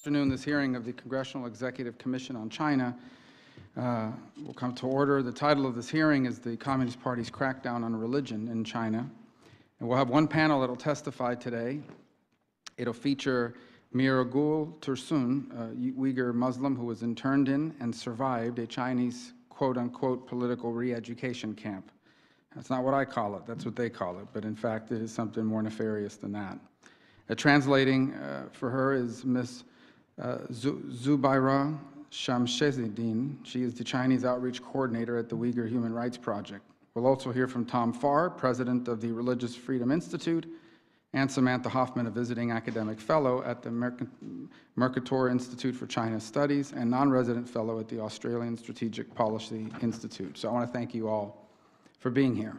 Afternoon, this hearing of the Congressional Executive Commission on China will come to order. The title of this hearing is the Communist Party's Crackdown on Religion in China. And we'll have one panel that will testify today. It'll feature Mihrigul Tursun, a Uyghur Muslim who was interned in and survived a Chinese quote-unquote political re-education camp. That's not what I call it, that's what they call it, but in fact it is something more nefarious than that. Translating for her is Ms. Zubaira Shamsheddin. She is the Chinese Outreach Coordinator at the Uyghur Human Rights Project. We'll also hear from Tom Farr, President of the Religious Freedom Institute, and Samantha Hoffman, a visiting academic fellow at the Mercator Institute for China Studies and non-resident fellow at the Australian Strategic Policy Institute. So I want to thank you all for being here.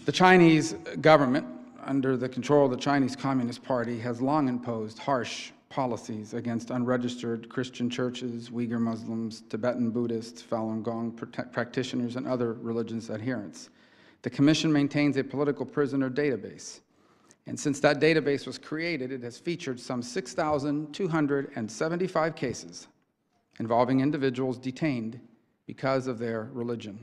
The Chinese government, under the control of the Chinese Communist Party, has long imposed harsh policies against unregistered Christian churches, Uyghur Muslims, Tibetan Buddhists, Falun Gong practitioners, and other religious adherents. The Commission maintains a political prisoner database, and since that database was created, it has featured some 6,275 cases involving individuals detained because of their religion.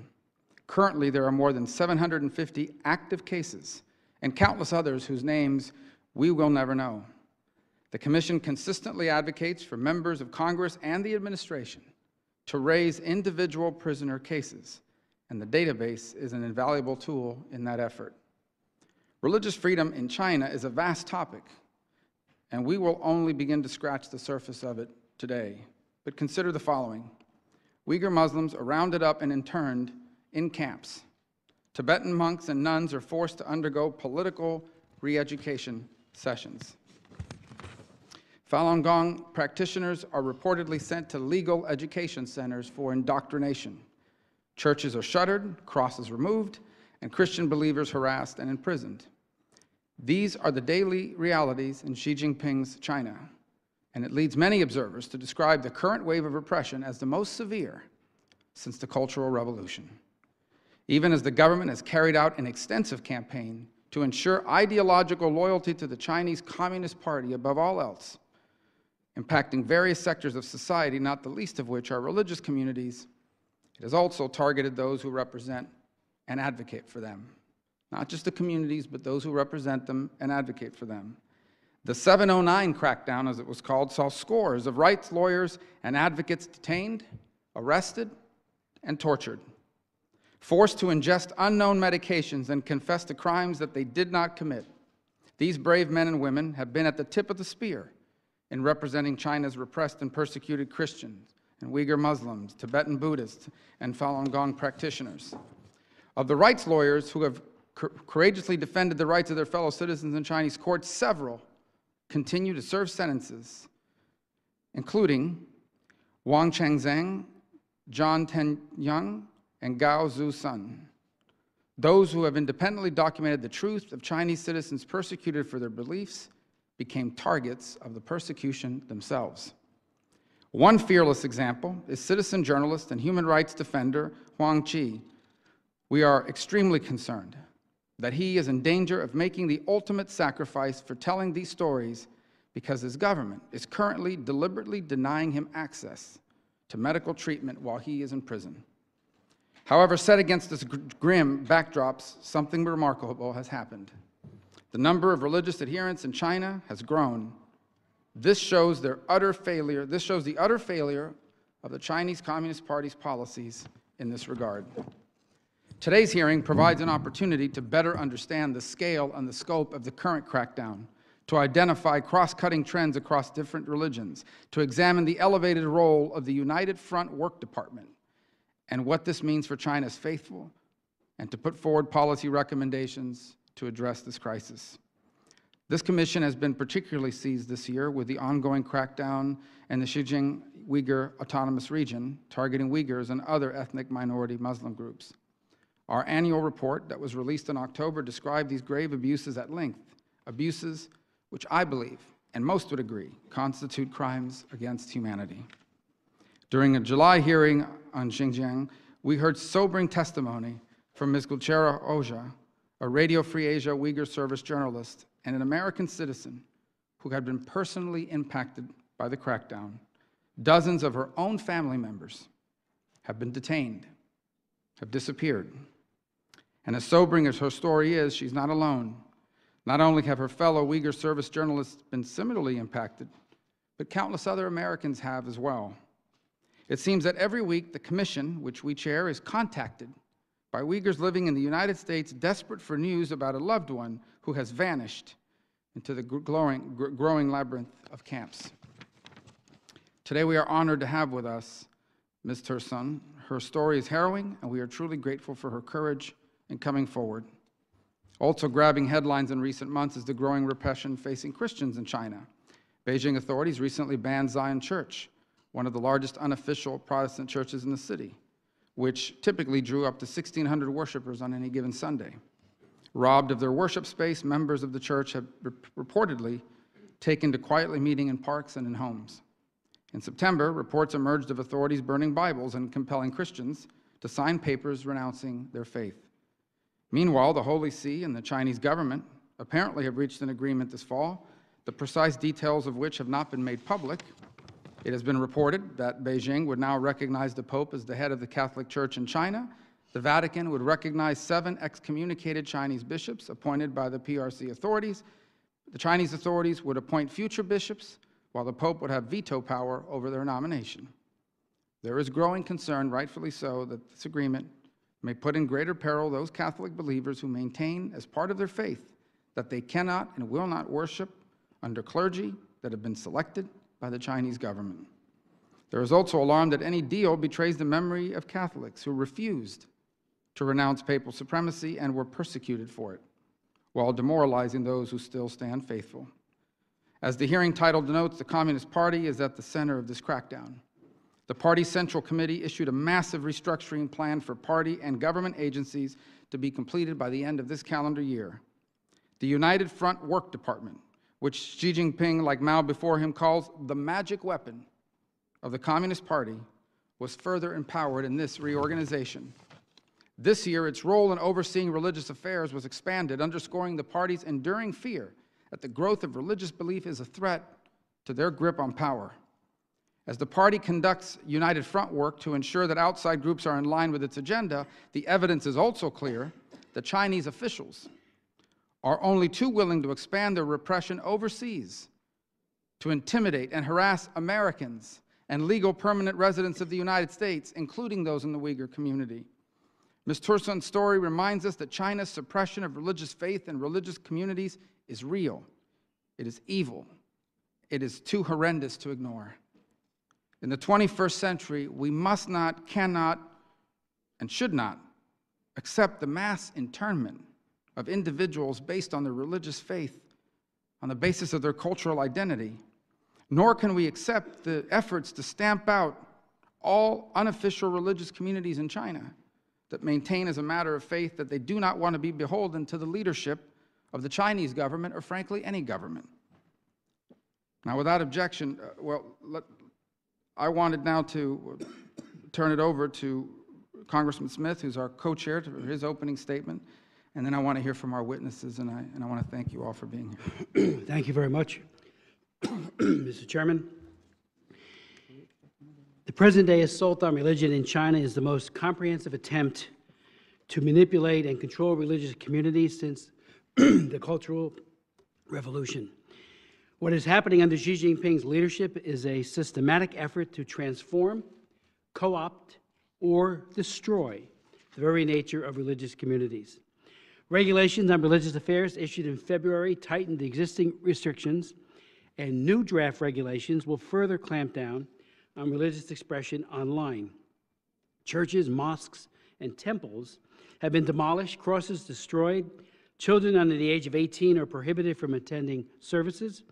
Currently, there are more than 750 active cases and countless others whose names we will never know. The Commission consistently advocates for members of Congress and the administration to raise individual prisoner cases, and the database is an invaluable tool in that effort. Religious freedom in China is a vast topic, and we will only begin to scratch the surface of it today. But consider the following. Uyghur Muslims are rounded up and interned in camps. Tibetan monks and nuns are forced to undergo political re-education sessions. Falun Gong practitioners are reportedly sent to legal education centers for indoctrination. Churches are shuttered, crosses removed, and Christian believers harassed and imprisoned. These are the daily realities in Xi Jinping's China, and it leads many observers to describe the current wave of repression as the most severe since the Cultural Revolution. Even as the government has carried out an extensive campaign to ensure ideological loyalty to the Chinese Communist Party above all else, impacting various sectors of society, not the least of which are religious communities, it has also targeted those who represent and advocate for them. Not just the communities, but those who represent them and advocate for them. The 709 crackdown, as it was called, saw scores of rights lawyers and advocates detained, arrested, and tortured, forced to ingest unknown medications and confess to crimes that they did not commit. These brave men and women have been at the tip of the spear in representing China's repressed and persecuted Christians and Uyghur Muslims, Tibetan Buddhists, and Falun Gong practitioners. Of the rights lawyers who have courageously defended the rights of their fellow citizens in Chinese courts, several continue to serve sentences, including Wang Chengzheng, Zhang Tenyang, and Gao Zhu-sun, those who have independently documented the truth of Chinese citizens persecuted for their beliefs became targets of the persecution themselves. One fearless example is citizen journalist and human rights defender Huang Qi. We are extremely concerned that he is in danger of making the ultimate sacrifice for telling these stories because his government is currently deliberately denying him access to medical treatment while he is in prison. However, set against this grim backdrops, something remarkable has happened. The number of religious adherents in China has grown. This shows the utter failure of the Chinese Communist Party's policies in this regard. Today's hearing provides an opportunity to better understand the scale and the scope of the current crackdown, to identify cross-cutting trends across different religions, to examine the elevated role of the United Front Work Department, and what this means for China's faithful, and to put forward policy recommendations to address this crisis. This commission has been particularly seized this year with the ongoing crackdown in the Xinjiang Uyghur Autonomous Region, targeting Uyghurs and other ethnic minority Muslim groups. Our annual report that was released in October described these grave abuses at length, abuses which I believe, and most would agree, constitute crimes against humanity. During a July hearing on Xinjiang, we heard sobering testimony from Ms. Gulchera Oja, a Radio Free Asia Uyghur Service journalist and an American citizen who had been personally impacted by the crackdown. Dozens of her own family members have been detained, have disappeared. And as sobering as her story is, she's not alone. Not only have her fellow Uyghur service journalists been similarly impacted, but countless other Americans have as well. It seems that every week the commission, which we chair, is contacted by Uyghurs living in the United States desperate for news about a loved one who has vanished into the growing labyrinth of camps. Today we are honored to have with us Ms. Tursun. Her story is harrowing, and we are truly grateful for her courage in coming forward. Also grabbing headlines in recent months is the growing repression facing Christians in China. Beijing authorities recently banned Zion Church, one of the largest unofficial Protestant churches in the city, which typically drew up to 1,600 worshipers on any given Sunday. Robbed of their worship space, members of the church have reportedly taken to quietly meeting in parks and in homes. In September, reports emerged of authorities burning Bibles and compelling Christians to sign papers renouncing their faith. Meanwhile, the Holy See and the Chinese government apparently have reached an agreement this fall, the precise details of which have not been made public. It has been reported that Beijing would now recognize the Pope as the head of the Catholic Church in China. The Vatican would recognize 7 excommunicated Chinese bishops appointed by the PRC authorities. The Chinese authorities would appoint future bishops, while the Pope would have veto power over their nomination. There is growing concern, rightfully so, that this agreement may put in greater peril those Catholic believers who maintain as part of their faith that they cannot and will not worship under clergy that have been selected by the Chinese government. There is also alarm that any deal betrays the memory of Catholics who refused to renounce papal supremacy and were persecuted for it, while demoralizing those who still stand faithful. As the hearing title denotes, the Communist Party is at the center of this crackdown. The party's Central Committee issued a massive restructuring plan for party and government agencies to be completed by the end of this calendar year. The United Front Work Department, which Xi Jinping, like Mao before him, calls the magic weapon of the Communist Party, was further empowered in this reorganization. This year, its role in overseeing religious affairs was expanded, underscoring the party's enduring fear that the growth of religious belief is a threat to their grip on power. As the party conducts United Front work to ensure that outside groups are in line with its agenda, the evidence is also clear that Chinese officials are only too willing to expand their repression overseas to intimidate and harass Americans and legal permanent residents of the United States, including those in the Uyghur community. Ms. Tursun's story reminds us that China's suppression of religious faith and religious communities is real. It is evil. It is too horrendous to ignore. In the 21st century, we must not, cannot, and should not accept the mass internment of individuals based on their religious faith, on the basis of their cultural identity, nor can we accept the efforts to stamp out all unofficial religious communities in China that maintain as a matter of faith that they do not want to be beholden to the leadership of the Chinese government or, frankly, any government. Now, without objection, I wanted now to turn it over to Congressman Smith, who's our co-chair, for his opening statement, and then I want to hear from our witnesses, and I want to thank you all for being here. Thank you very much, Mr. Chairman. The present-day assault on religion in China is the most comprehensive attempt to manipulate and control religious communities since the Cultural Revolution. What is happening under Xi Jinping's leadership is a systematic effort to transform, co-opt, or destroy the very nature of religious communities. Regulations on religious affairs issued in February tightened existing restrictions, and new draft regulations will further clamp down on religious expression online. Churches, mosques, and temples have been demolished, crosses destroyed, children under the age of 18 are prohibited from attending services,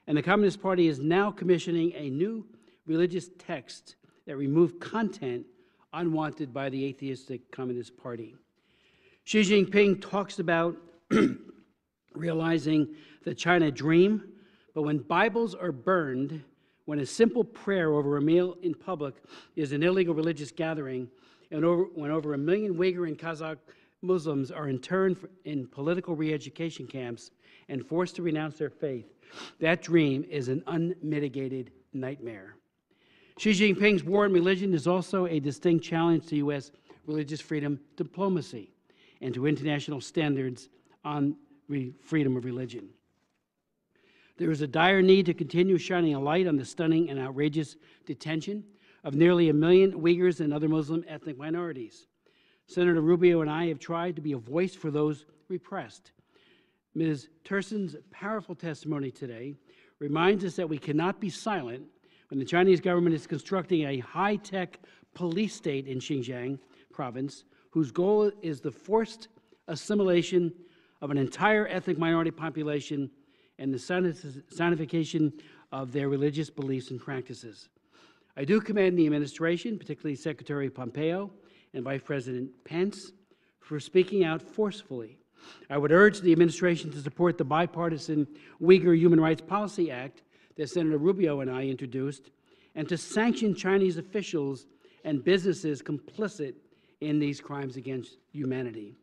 and the Communist Party is now commissioning a new religious text that removed content unwanted by the atheistic Communist Party. Xi Jinping talks about realizing the China dream, but when Bibles are burned, when a simple prayer over a meal in public is an illegal religious gathering, and when over 1 million Uyghur and Kazakh Muslims are interned in political re-education camps, and forced to renounce their faith. That dream is an unmitigated nightmare. Xi Jinping's war on religion is also a distinct challenge to U.S. religious freedom diplomacy and to international standards on freedom of religion. There is a dire need to continue shining a light on the stunning and outrageous detention of nearly 1 million Uyghurs and other Muslim ethnic minorities. Senator Rubio and I have tried to be a voice for those repressed. Ms. Tursun's powerful testimony today reminds us that we cannot be silent when the Chinese government is constructing a high-tech police state in Xinjiang province, whose goal is the forced assimilation of an entire ethnic minority population and the sonification of their religious beliefs and practices. I do commend the administration, particularly Secretary Pompeo and Vice President Pence, for speaking out forcefully. I would urge the administration to support the bipartisan Uyghur Human Rights Policy Act that Senator Rubio and I introduced, and to sanction Chinese officials and businesses complicit in these crimes against humanity.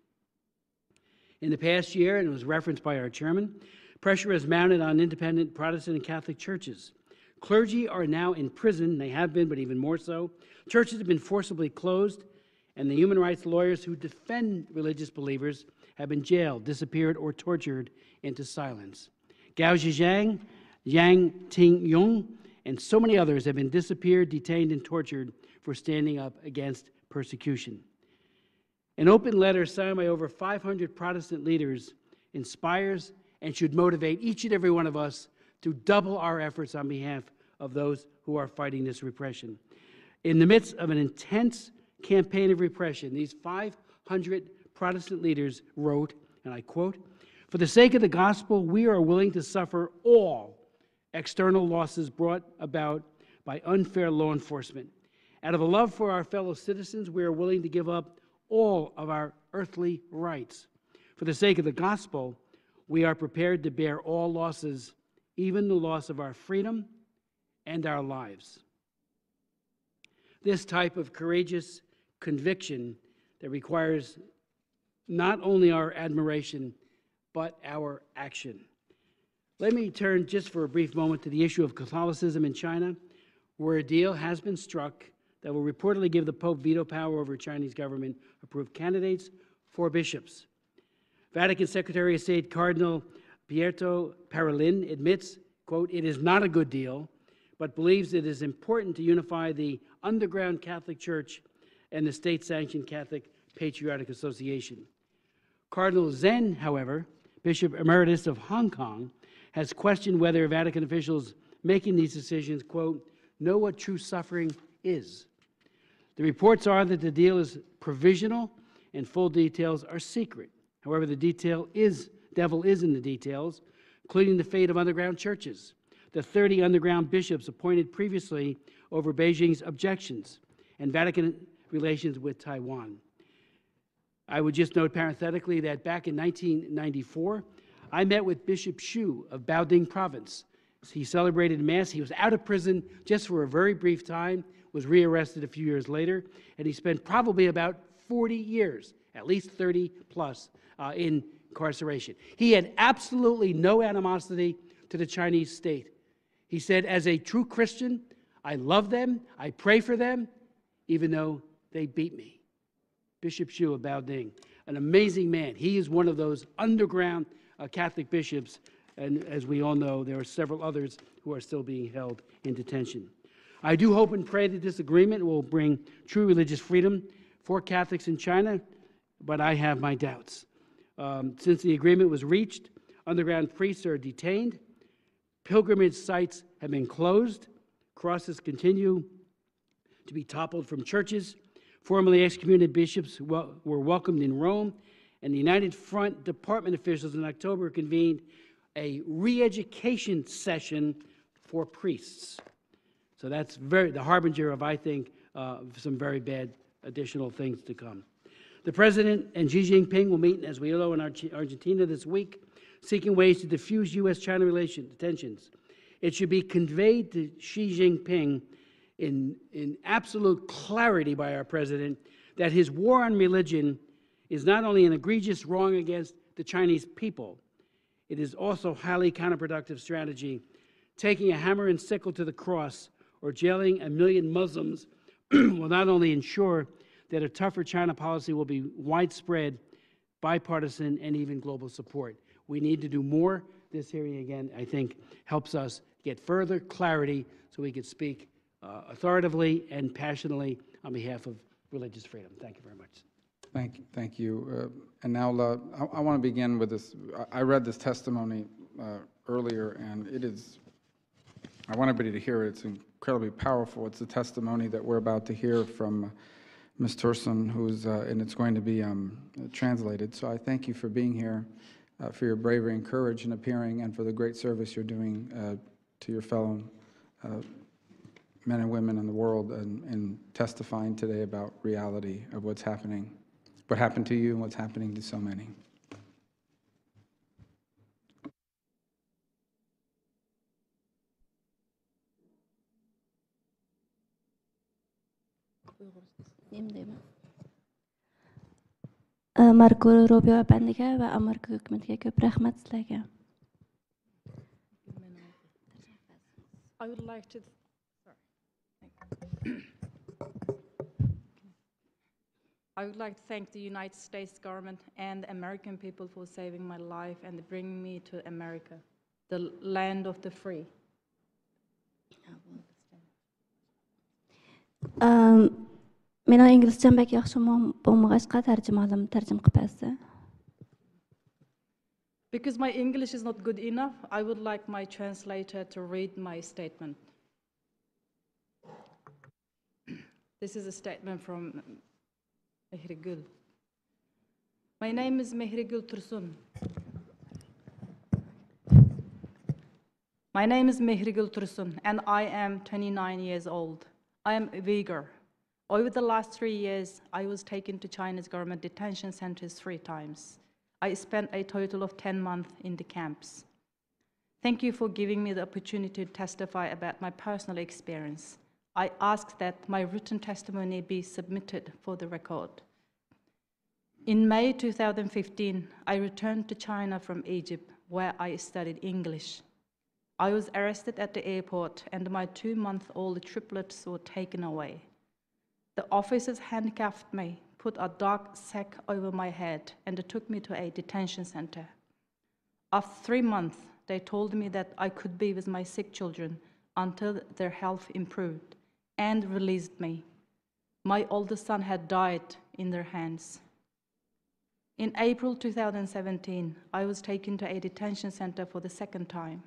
In the past year, and it was referenced by our chairman, pressure has mounted on independent Protestant and Catholic churches. Clergy are now in prison. They have been, but even more so. Churches have been forcibly closed, and the human rights lawyers who defend religious believers have been jailed, disappeared, or tortured into silence. Gao Zhejiang, Yang Tingyong, and so many others have been disappeared, detained, and tortured for standing up against persecution. An open letter signed by over 500 Protestant leaders inspires and should motivate each and every one of us to double our efforts on behalf of those who are fighting this repression. In the midst of an intense campaign of repression, these 500 Protestant leaders wrote, and I quote, "For the sake of the gospel, we are willing to suffer all external losses brought about by unfair law enforcement. Out of a love for our fellow citizens, we are willing to give up all of our earthly rights. For the sake of the gospel, we are prepared to bear all losses, even the loss of our freedom and our lives." This type of courageous conviction that requires not only our admiration, but our action. Let me turn just for a brief moment to the issue of Catholicism in China, where a deal has been struck that will reportedly give the Pope veto power over Chinese government-approved candidates for bishops. Vatican Secretary of State Cardinal Pietro Parolin admits, quote, "It is not a good deal, but believes it is important to unify the underground Catholic Church and the state-sanctioned Catholic Patriotic Association." Cardinal Zen, however, Bishop Emeritus of Hong Kong, has questioned whether Vatican officials making these decisions, quote, "know what true suffering is." The reports are that the deal is provisional and full details are secret. However, the devil is in the details, including the fate of underground churches, the 30 underground bishops appointed previously over Beijing's objections, and Vatican relations with Taiwan. I would just note parenthetically that back in 1994, I met with Bishop Xu of Baoding Province. He celebrated Mass. He was out of prison just for a very brief time, was rearrested a few years later, and he spent probably about 40 years, at least 30 plus, in incarceration. He had absolutely no animosity to the Chinese state. He said, "As a true Christian, I love them, I pray for them, even though they beat me." Bishop Xu of Baoding, an amazing man. He is one of those underground Catholic bishops, and as we all know, there are several others who are still being held in detention. I do hope and pray that this agreement will bring true religious freedom for Catholics in China, but I have my doubts. Since the agreement was reached, underground priests are detained, pilgrimage sites have been closed, crosses continue to be toppled from churches, formerly excommunicated bishops were welcomed in Rome, and the United Front department officials in October convened a re-education session for priests. So that's the harbinger of, I think, some very bad additional things to come. The President and Xi Jinping will meet, as we know, in Argentina this week, seeking ways to diffuse U.S.-China tensions. It should be conveyed to Xi Jinping in absolute clarity by our President that his war on religion is not only an egregious wrong against the Chinese people, It is also highly counterproductive strategy. Taking a hammer and sickle to the cross or jailing 1 million Muslims will not only ensure that a tougher China policy will be widespread, bipartisan, and even global support. We need to do more. This hearing, again, I think, helps us get further clarity so we can speak authoritatively and passionately on behalf of religious freedom. Thank you very much. Thank you. And now I want to begin with this. I read this testimony earlier, and it is, I want everybody to hear it. It's incredibly powerful. It's a testimony that we're about to hear from Ms. Tursun, and it's going to be translated. So I thank you for being here, for your bravery and courage in appearing, and for the great service you're doing to your fellow men and women in the world and testifying today about reality of what's happening, what happened to you and what's happening to so many. Marco Rubio əfəndiyə və Amerika hökumətinə köp rəhmət diləyirəm. I would like to thank the United States government and the American people for saving my life and bringing me to America, the land of the free. Менің инглизчем бәк яхшы болмағачқа tərcümə qılıb bəzsə. Because my English is not good enough, I would like my translator to read my statement. This is a statement from Mihrigul. My name is Mihrigul Tursun. My name is Mihrigul Tursun, and I am 29 years old. I am a Uyghur. Over the last 3 years, I was taken to China's government detention centers 3 times. I spent a total of 10 months in the camps. Thank you for giving me the opportunity to testify about my personal experience. I ask that my written testimony be submitted for the record. In May 2015, I returned to China from Egypt, where I studied English. I was arrested at the airport, and my 2-month-old triplets were taken away. The officers handcuffed me, put a dark sack over my head, and took me to a detention center. After 3 months, they told me that I could be with my sick children until their health improved, and released me. My oldest son had died in their hands. In April 2017, I was taken to a detention center for the 2nd time.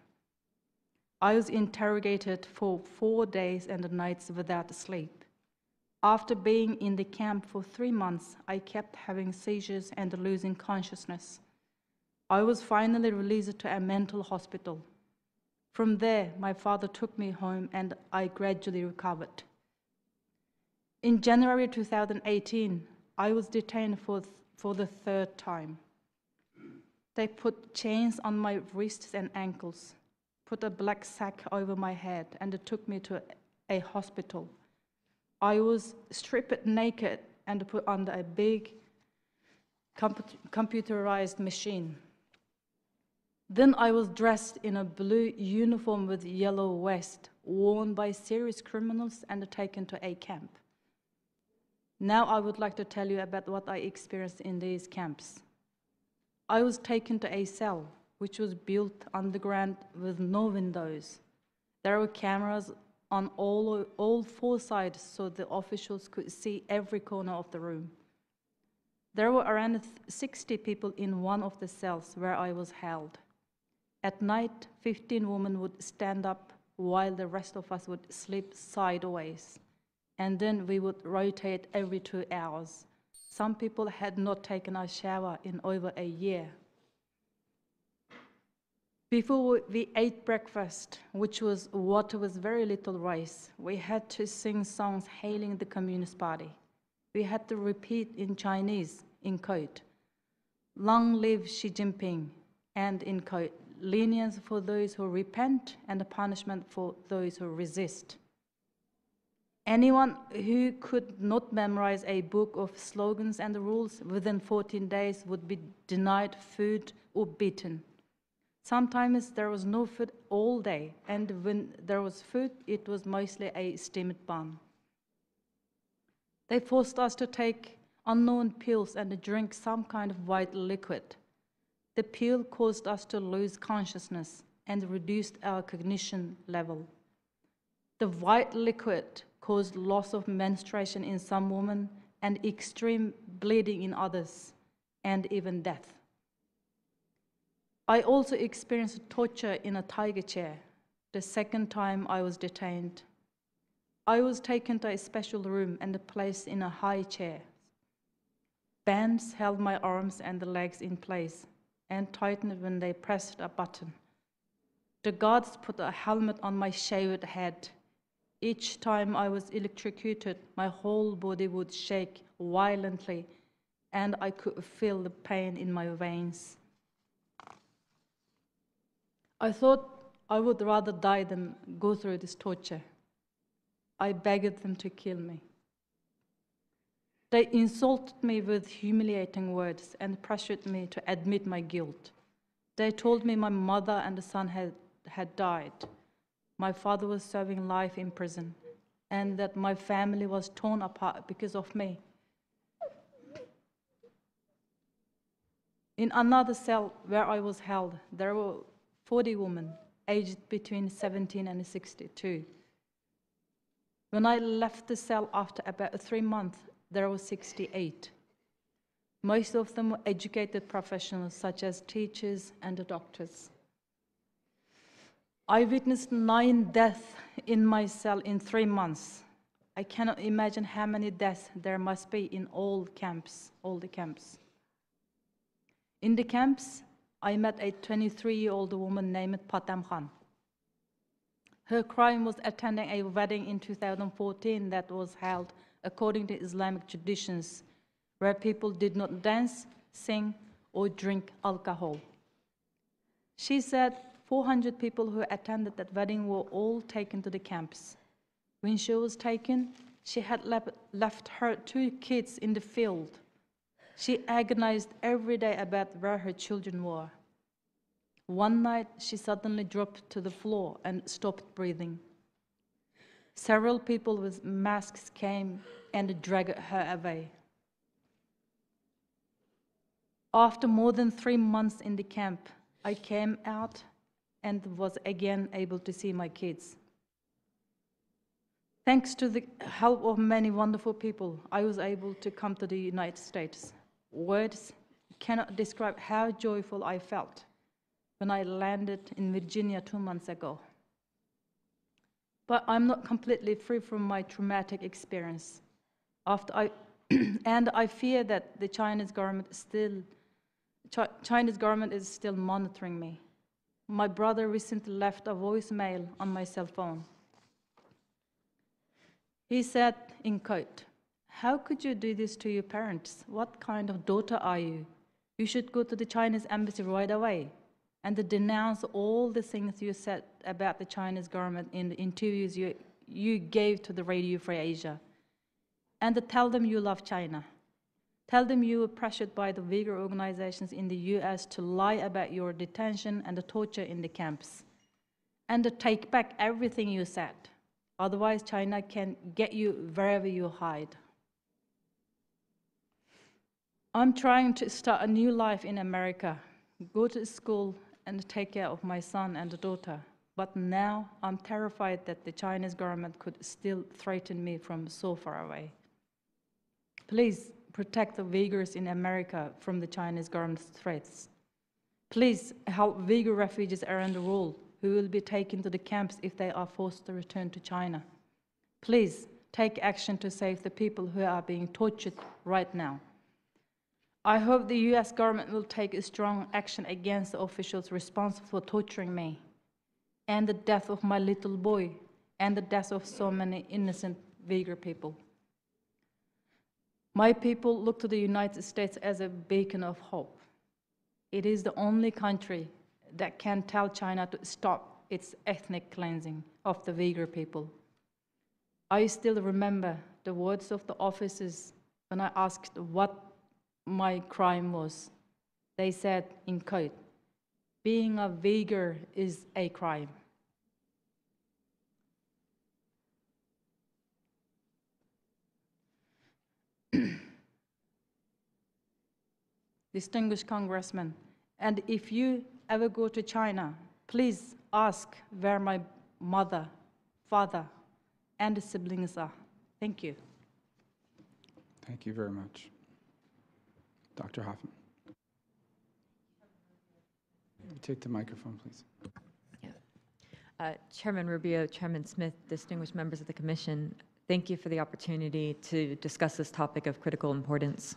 I was interrogated for 4 days and nights without sleep. After being in the camp for 3 months, I kept having seizures and losing consciousness. I was finally released to a mental hospital. From there, my father took me home and I gradually recovered. In January 2018, I was detained for the 3rd time. They put chains on my wrists and ankles, put a black sack over my head, and took me to a hospital. I was stripped naked and put under a big computerized machine. Then I was dressed in a blue uniform with yellow vest, worn by serious criminals, and taken to a camp. Now I would like to tell you about what I experienced in these camps. I was taken to a cell, which was built underground with no windows. There were cameras on all 4 sides so the officials could see every corner of the room. There were around 60 people in one of the cells where I was held. At night, 15 women would stand up while the rest of us would sleep sideways. And then we would rotate every 2 hours. Some people had not taken a shower in over a year. Before we ate breakfast, which was water with very little rice, we had to sing songs hailing the Communist Party. We had to repeat in Chinese, in quote, "Long live Xi Jinping," and in quote, "Lenience for those who repent and punishment for those who resist." Anyone who could not memorize a book of slogans and rules within 14 days would be denied food or beaten. Sometimes there was no food all day, and when there was food, it was mostly a steamed bun. They forced us to take unknown pills and drink some kind of white liquid. The pill caused us to lose consciousness and reduced our cognition level. The white liquid caused loss of menstruation in some women and extreme bleeding in others, and even death. I also experienced torture in a tiger chair the second time I was detained. I was taken to a special room and placed in a high chair. Bands held my arms and the legs in place and tightened when they pressed a button. The guards put a helmet on my shaved head. Each time I was electrocuted, my whole body would shake violently, and I could feel the pain in my veins. I thought I would rather die than go through this torture. I begged them to kill me. They insulted me with humiliating words and pressured me to admit my guilt. They told me my mother and the son had died. My father was serving life in prison, and that my family was torn apart because of me. In another cell where I was held, there were 40 women aged between 17 and 62. When I left the cell after about 3 months, there were 68. Most of them were educated professionals, such as teachers and doctors. I witnessed 9 deaths in my cell in 3 months. I cannot imagine how many deaths there must be in all the camps. In the camps, I met a 23-year-old woman named Patam Khan. Her crime was attending a wedding in 2014 that was held according to Islamic traditions, where people did not dance, sing, or drink alcohol. She said 400 people who attended that wedding were all taken to the camps. When she was taken, she had left her 2 kids in the field. She agonized every day about where her children were. One night, she suddenly dropped to the floor and stopped breathing. Several people with masks came and dragged her away. After more than 3 months in the camp, I came out and was again able to see my kids. Thanks to the help of many wonderful people, I was able to come to the United States. Words cannot describe how joyful I felt when I landed in Virginia 2 months ago. But I'm not completely free from my traumatic experience. And I fear that the Chinese government is still monitoring me. My brother recently left a voicemail on my cell phone. He said, in quote, "How could you do this to your parents? What kind of daughter are you? You should go to the Chinese embassy right away and denounce all the things you said about the Chinese government in the interviews you gave to the Radio Free Asia. And tell them you love China. Tell them you were pressured by the Uyghur organizations in the US to lie about your detention and the torture in the camps. And take back everything you said. Otherwise, China can get you wherever you hide." I'm trying to start a new life in America, go to school and take care of my son and daughter. But now I'm terrified that the Chinese government could still threaten me from so far away. Please protect the Uyghurs in America from the Chinese government's threats. Please help Uyghur refugees around the world who will be taken to the camps if they are forced to return to China. Please take action to save the people who are being tortured right now. I hope the US government will take a strong action against the officials responsible for torturing me, and the death of my little boy, and the death of so many innocent Uyghur people. My people look to the United States as a beacon of hope. It is the only country that can tell China to stop its ethnic cleansing of the Uyghur people. I still remember the words of the officers when I asked what my crime was. They said, in quote, being a Uyghur is a crime. Distinguished Congressman, and if you ever go to China, please ask where my mother, father, and siblings are. Thank you. Thank you very much. Dr. Hoffman. Take the microphone, please. Chairman Rubio, Chairman Smith, distinguished members of the Commission, thank you for the opportunity to discuss this topic of critical importance.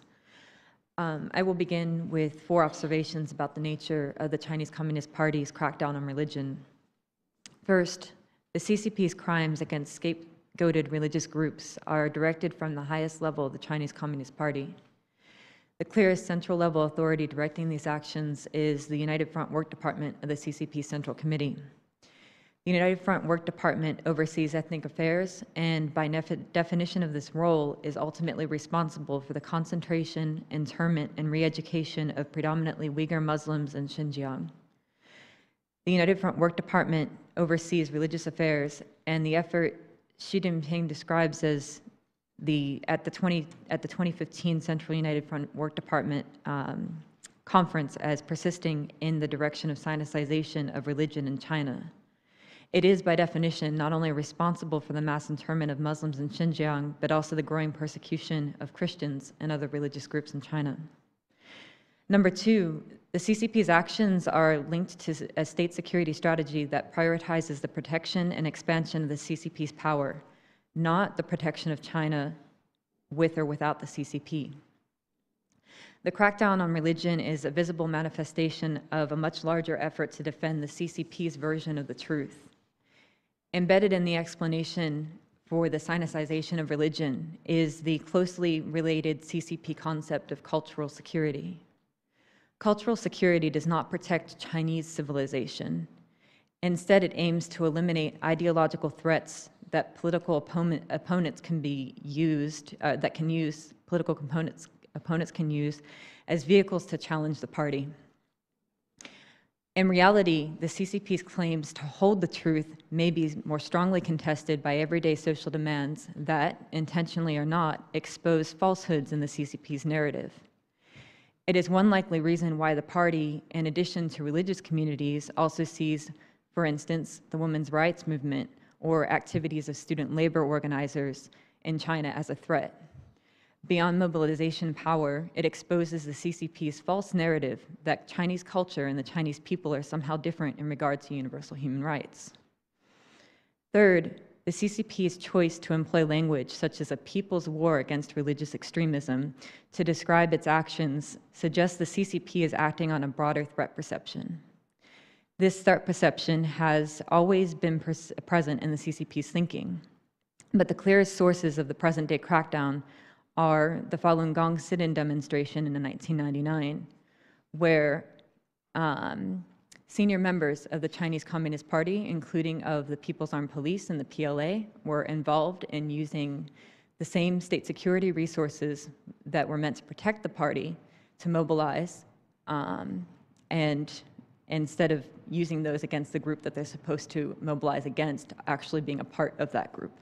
I will begin with 4 observations about the nature of the Chinese Communist Party's crackdown on religion. First, the CCP's crimes against scapegoated religious groups are directed from the highest level of the Chinese Communist Party. The clearest central level authority directing these actions is the United Front Work Department of the CCP Central Committee. The United Front Work Department oversees ethnic affairs and, by definition of this role, is ultimately responsible for the concentration, internment, and re-education of predominantly Uyghur Muslims in Xinjiang. The United Front Work Department oversees religious affairs, and the effort Xi Jinping describes as at the 2015 Central United Front Work Department conference as persisting in the direction of Sinicization of religion in China. It is, by definition, not only responsible for the mass internment of Muslims in Xinjiang, but also the growing persecution of Christians and other religious groups in China. Number 2, the CCP's actions are linked to a state security strategy that prioritizes the protection and expansion of the CCP's power, not the protection of China with or without the CCP. The crackdown on religion is a visible manifestation of a much larger effort to defend the CCP's version of the truth. Embedded in the explanation for the Sinicization of religion is the closely related CCP concept of cultural security. Cultural security does not protect Chinese civilization. Instead, it aims to eliminate ideological threats that political opponents can be used, political opponents can use as vehicles to challenge the party. In reality, the CCP's claims to hold the truth may be more strongly contested by everyday social demands that, intentionally or not, expose falsehoods in the CCP's narrative. It is one likely reason why the party, in addition to religious communities, also sees, for instance, the women's rights movement or activities of student labor organizers in China as a threat. Beyond mobilization power, it exposes the CCP's false narrative that Chinese culture and the Chinese people are somehow different in regard to universal human rights. Third, the CCP's choice to employ language such as a people's war against religious extremism to describe its actions suggests the CCP is acting on a broader threat perception. This threat perception has always been present in the CCP's thinking, but the clearest sources of the present-day crackdown are the Falun Gong sit-in demonstration in 1999, where senior members of the Chinese Communist Party, including of the People's Armed Police and the PLA, were involved in using the same state security resources that were meant to protect the party to mobilize, and instead of using those against the group that they're supposed to mobilize against, actually being a part of that group.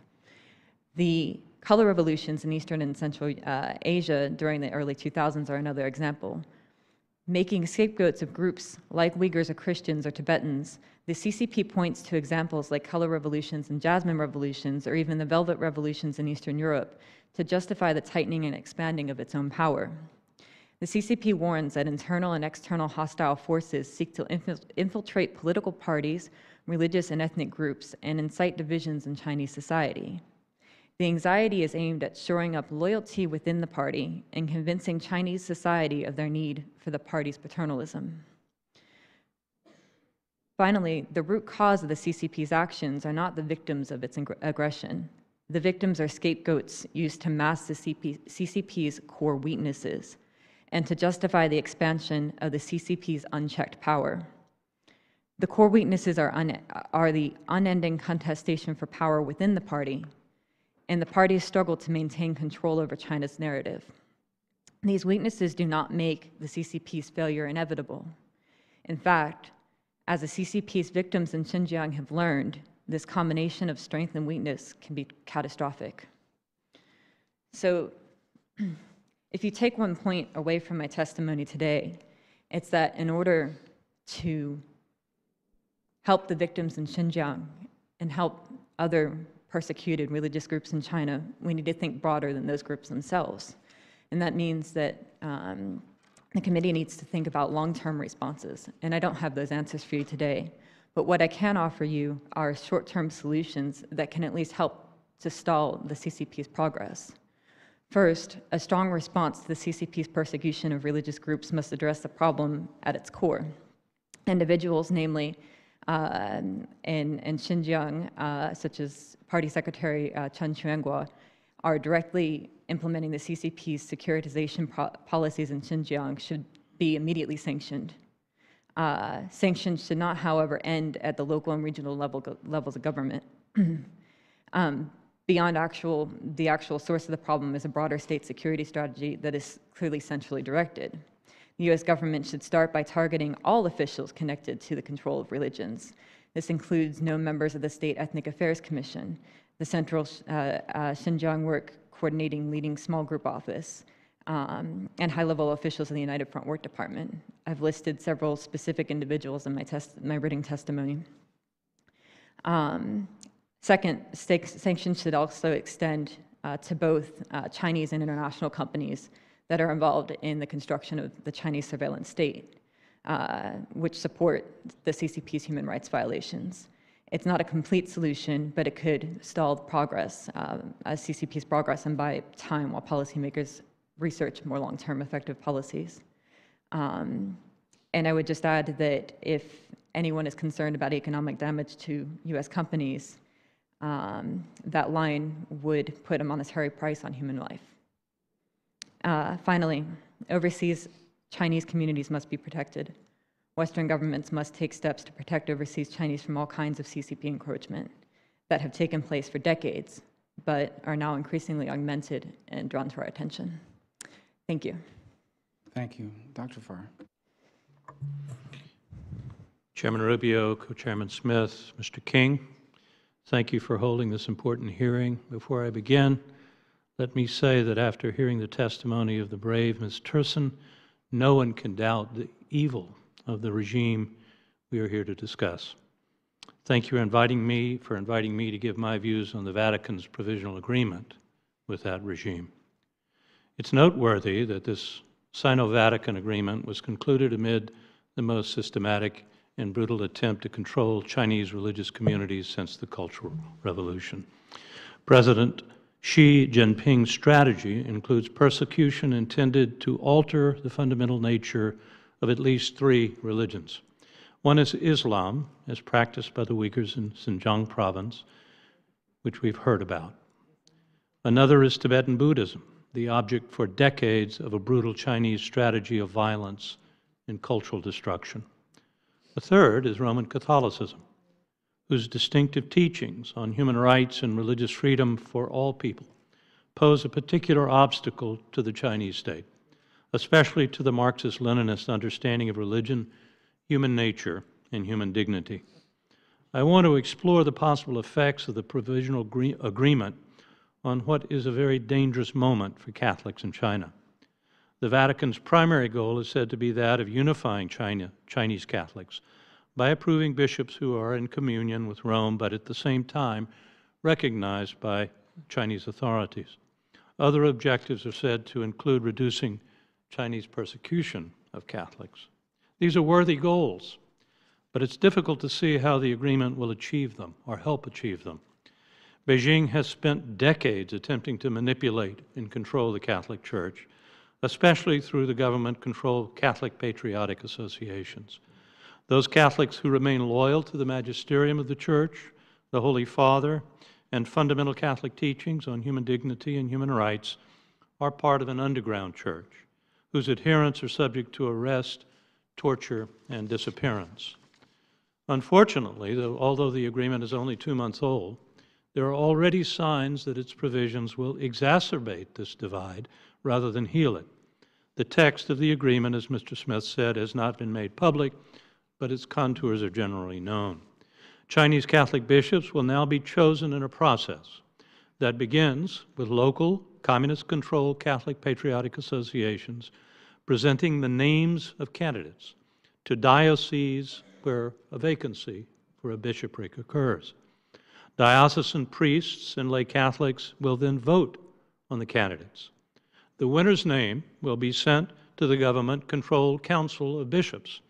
The color revolutions in Eastern and Central Asia during the early 2000s are another example. Making scapegoats of groups like Uyghurs or Christians or Tibetans, the CCP points to examples like color revolutions and jasmine revolutions, or even the velvet revolutions in Eastern Europe, to justify the tightening and expanding of its own power. The CCP warns that internal and external hostile forces seek to infiltrate political parties, religious and ethnic groups, and incite divisions in Chinese society. The anxiety is aimed at shoring up loyalty within the party and convincing Chinese society of their need for the party's paternalism. Finally, the root cause of the CCP's actions are not the victims of its aggression. The victims are scapegoats used to mask the CCP's core weaknesses and to justify the expansion of the CCP's unchecked power. The core weaknesses are the unending contestation for power within the party and the party's struggle to maintain control over China's narrative. These weaknesses do not make the CCP's failure inevitable. In fact, As the CCP's victims in Xinjiang have learned, this combination of strength and weakness can be catastrophic. So, if you take one point away from my testimony today, it's that in order to help the victims in Xinjiang and help other persecuted religious groups in China, we need to think broader than those groups themselves. And that means that the committee needs to think about long-term responses. And I don't have those answers for you today. But what I can offer you are short-term solutions that can at least help to stall the CCP's progress. First, a strong response to the CCP's persecution of religious groups must address the problem at its core. Individuals, namely in Xinjiang, such as Party Secretary Chen Quanguo, are directly implementing the CCP's securitization policies in Xinjiang should be immediately sanctioned. Sanctions should not, however, end at the local and regional levels of government. Beyond the actual source of the problem is a broader state security strategy that is clearly centrally directed. The U.S. government should start by targeting all officials connected to the control of religions. This includes known members of the State Ethnic Affairs Commission, the Central Xinjiang Work Coordinating Leading Small Group Office, and high-level officials in the United Front Work Department. I've listed several specific individuals in my written testimony. Second, sanctions should also extend to both Chinese and international companies that are involved in the construction of the Chinese surveillance state, which support the CCP's human rights violations. It's not a complete solution, but it could stall progress, CCP's progress, and buy time while policymakers research more long-term effective policies. And I would just add that if anyone is concerned about economic damage to U.S. companies, that line would put a monetary price on human life. Finally, overseas Chinese communities must be protected. Western governments must take steps to protect overseas Chinese from all kinds of CCP encroachment that have taken place for decades, but are now increasingly augmented and drawn to our attention. Thank you. Thank you. Dr. Farr. Chairman Rubio, Co-Chairman Smith, Mr. King, thank you for holding this important hearing. Before I begin, let me say that after hearing the testimony of the brave Ms. Tursun, no one can doubt the evil of the regime we are here to discuss. Thank you for inviting me to give my views on the Vatican's provisional agreement with that regime. It's noteworthy that this Sino-Vatican agreement was concluded amid the most systematic and brutal attempt to control Chinese religious communities since the Cultural Revolution. President Xi Jinping's strategy includes persecution intended to alter the fundamental nature of at least 3 religions. One is Islam, as practiced by the Uyghurs in Xinjiang province, which we've heard about. Another is Tibetan Buddhism, the object for decades of a brutal Chinese strategy of violence and cultural destruction. A third is Roman Catholicism, whose distinctive teachings on human rights and religious freedom for all people pose a particular obstacle to the Chinese state, especially to the Marxist-Leninist understanding of religion, human nature, and human dignity. I want to explore the possible effects of the provisional agreement on what is a very dangerous moment for Catholics in China. The Vatican's primary goal is said to be that of unifying Chinese Catholics by approving bishops who are in communion with Rome, but at the same time recognized by Chinese authorities. Other objectives are said to include reducing Chinese persecution of Catholics. These are worthy goals, but it's difficult to see how the agreement will achieve them or help achieve them. Beijing has spent decades attempting to manipulate and control the Catholic Church, especially through the government-controlled Catholic patriotic associations. Those Catholics who remain loyal to the magisterium of the Church, the Holy Father, and fundamental Catholic teachings on human dignity and human rights are part of an underground church, whose adherents are subject to arrest, torture, and disappearance. Unfortunately, although the agreement is only 2 months old, there are already signs that its provisions will exacerbate this divide rather than heal it. The text of the agreement, as Mr. Smith said, has not been made public, but its contours are generally known. Chinese Catholic bishops will now be chosen in a process that begins with local, communist-controlled Catholic patriotic associations presenting the names of candidates to dioceses where a vacancy for a bishopric occurs. Diocesan priests and lay Catholics will then vote on the candidates. The winner's name will be sent to the government-controlled Council of Bishops,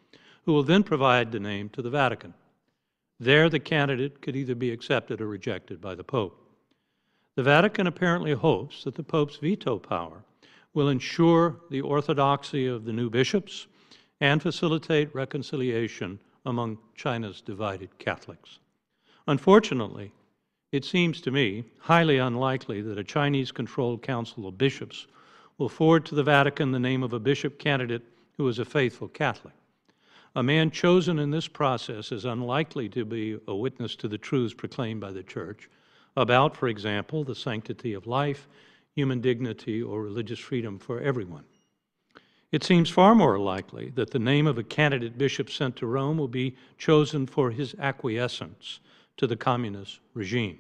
who will then provide the name to the Vatican. There, the candidate could either be accepted or rejected by the Pope. The Vatican apparently hopes that the Pope's veto power will ensure the orthodoxy of the new bishops and facilitate reconciliation among China's divided Catholics. Unfortunately, it seems to me highly unlikely that a Chinese-controlled Council of Bishops will forward to the Vatican the name of a bishop candidate who is a faithful Catholic. A man chosen in this process is unlikely to be a witness to the truths proclaimed by the Church about, for example, the sanctity of life, human dignity, or religious freedom for everyone. It seems far more likely that the name of a candidate bishop sent to Rome will be chosen for his acquiescence to the communist regime,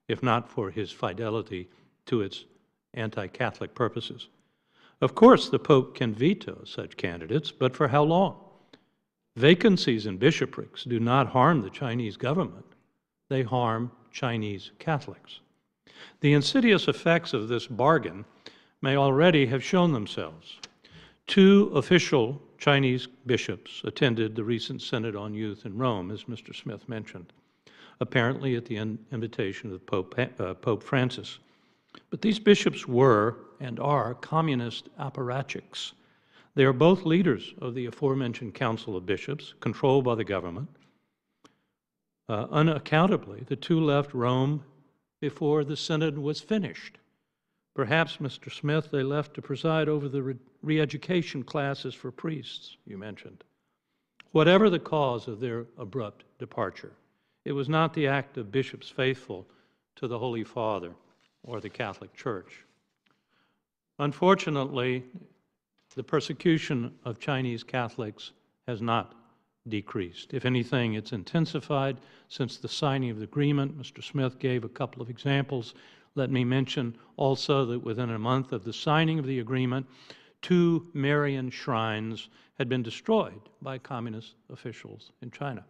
if not for his fidelity to its anti-Catholic purposes. Of course, the Pope can veto such candidates, but for how long? Vacancies in bishoprics do not harm the Chinese government. They harm Chinese Catholics. The insidious effects of this bargain may already have shown themselves. 2 official Chinese bishops attended the recent Synod on Youth in Rome, as Mr. Smith mentioned, apparently at the invitation of Pope Francis. But these bishops were and are communist apparatchiks. They are both leaders of the aforementioned Council of Bishops, controlled by the government. Unaccountably, the 2 left Rome before the Synod was finished. Perhaps, Mr. Smith, they left to preside over the re-education classes for priests you mentioned. Whatever the cause of their abrupt departure, it was not the act of bishops faithful to the Holy Father or the Catholic Church. Unfortunately, the persecution of Chinese Catholics has not decreased. If anything, it's intensified since the signing of the agreement. Mr. Smith gave a couple of examples. Let me mention also that within a month of the signing of the agreement, 2 Marian shrines had been destroyed by communist officials in China.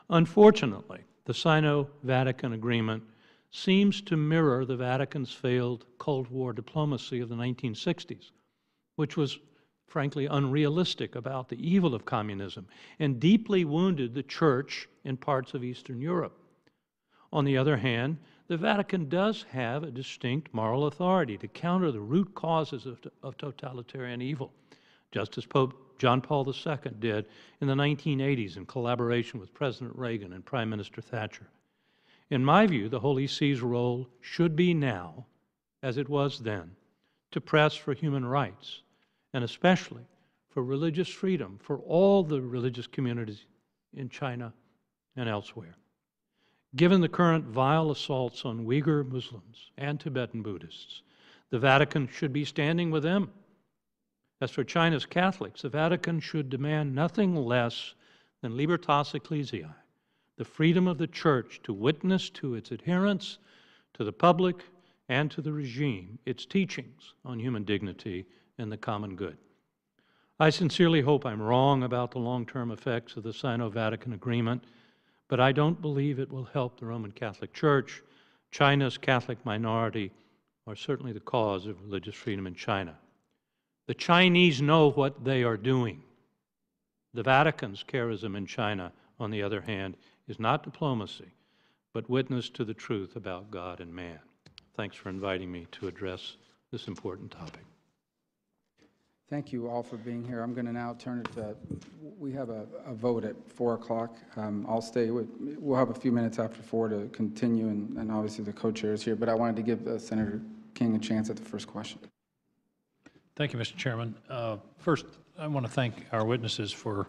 Unfortunately, the Sino-Vatican agreement seems to mirror the Vatican's failed Cold War diplomacy of the 1960s, which was frankly unrealistic about the evil of communism and deeply wounded the Church in parts of Eastern Europe. On the other hand, the Vatican does have a distinct moral authority to counter the root causes of totalitarian evil, just as Pope John Paul II did in the 1980s in collaboration with President Reagan and Prime Minister Thatcher. In my view, the Holy See's role should be now, as it was then, to press for human rights, and especially for religious freedom for all the religious communities in China and elsewhere. Given the current vile assaults on Uyghur Muslims and Tibetan Buddhists, the Vatican should be standing with them. As for China's Catholics, the Vatican should demand nothing less than libertas ecclesiae, the freedom of the Church to witness to its adherents, to the public, and to the regime its teachings on human dignity and the common good. I sincerely hope I'm wrong about the long-term effects of the Sino-Vatican agreement, but I don't believe it will help the Roman Catholic Church, China's Catholic minority, or certainly the cause of religious freedom in China. The Chinese know what they are doing. The Vatican's charism in China, on the other hand, is not diplomacy, but witness to the truth about God and man. Thanks for inviting me to address this important topic. Thank you all for being here. I'm going to now turn it to, we have a vote at 4 o'clock. I'll stay with, we'll have a few minutes after 4 to continue, and obviously the co-chair is here, but I wanted to give Senator King a chance at the first question. Thank you, Mr. Chairman. First, I want to thank our witnesses for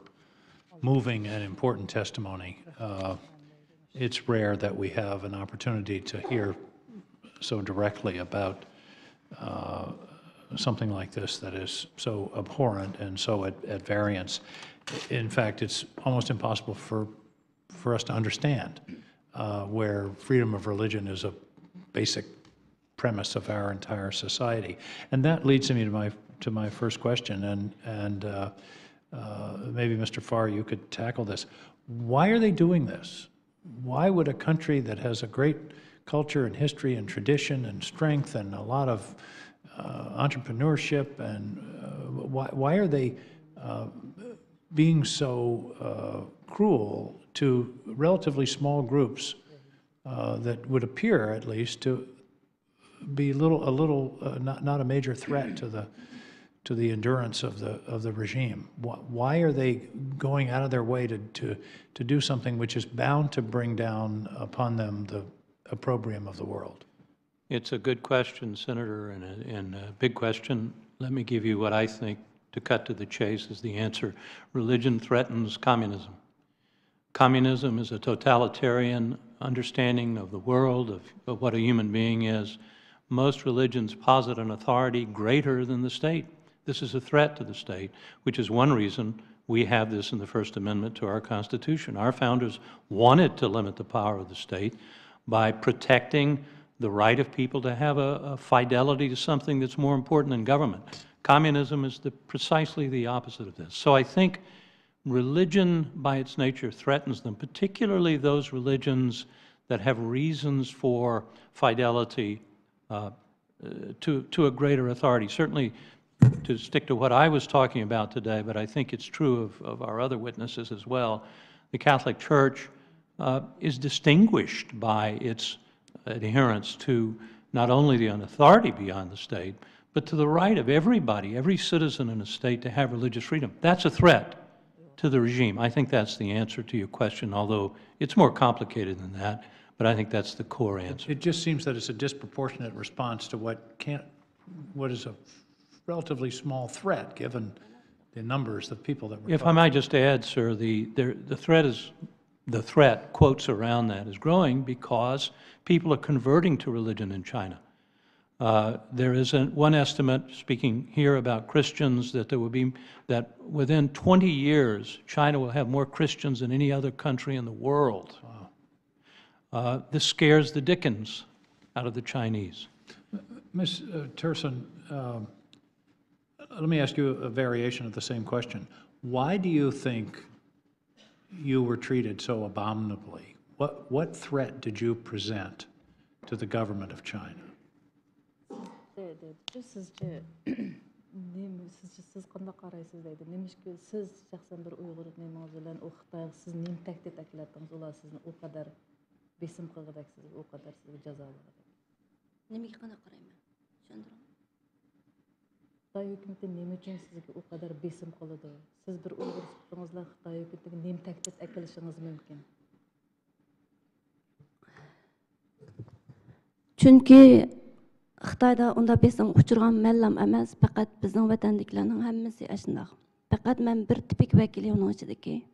moving and important testimony. It's rare that we have an opportunity to hear so directly about something like this that is so abhorrent and so at variance. In fact, it's almost impossible for us to understand where freedom of religion is a basic premise of our entire society. And that leads me to my first question, and maybe Mr. Farr, you could tackle this. Why are they doing this? Why would a country that has a great culture and history and tradition and strength and a lot of entrepreneurship, and why are they being so cruel to relatively small groups that would appear, at least, to be not a major threat to the endurance of the regime? Why are they going out of their way to do something which is bound to bring down upon them the opprobrium of the world? It's a good question, Senator, and a big question. Let me give you what I think, to cut to the chase, is the answer. Religion threatens communism. Communism is a totalitarian understanding of the world, of what a human being is. Most religions posit an authority greater than the state. This is a threat to the state, which is one reason we have this in the First Amendment to our Constitution. Our founders wanted to limit the power of the state by protecting the right of people to have a fidelity to something that's more important than government. Communism is precisely the opposite of this. So I think religion, by its nature, threatens them, particularly those religions that have reasons for fidelity to a greater authority. Certainly, to stick to what I was talking about today, but I think it's true of our other witnesses as well, the Catholic Church is distinguished by its adherence to not only the authority beyond the state, but to the right of everybody, every citizen in a state, to have religious freedom. That's a threat to the regime. I think that's the answer to your question, although it's more complicated than that, but I think that's the core answer. It just seems that it's a disproportionate response to what is a relatively small threat, given the numbers of people that we're If I might just add, sir, the threat, quotes around that, is growing because people are converting to religion in China. There is one estimate, speaking here about Christians, that within 20 years, China will have more Christians than any other country in the world. Wow. This scares the dickens out of the Chinese. Ms. Tursun, let me ask you a variation of the same question. Why do you think you were treated so abominably? What threat did you present to the government of China? Siz qanday qaraysiz deydi. Nemishki siz shaxsan bir Uyg'ur nemaz bilan u Xitoy siz nim tahdid qilyapsiz, ular sizni u qadar besim qilg'idaksiz, u qadar sizga jazolagan. Nimaga qanday qarayman? Tushundiring. Xitoy hukumati nima uchun sizga u qadar besim qiladi? Siz bir Uyg'ur sifatingizda Xitoy hukumatiga nim tahdid qilishingiz mumkin. Chunki Xitoyda unda besim uchirgan mallam emas, faqat bizning vatandaşlarning hammasi ashundoq. Faqat men bir tipik vakili uning ichidagi.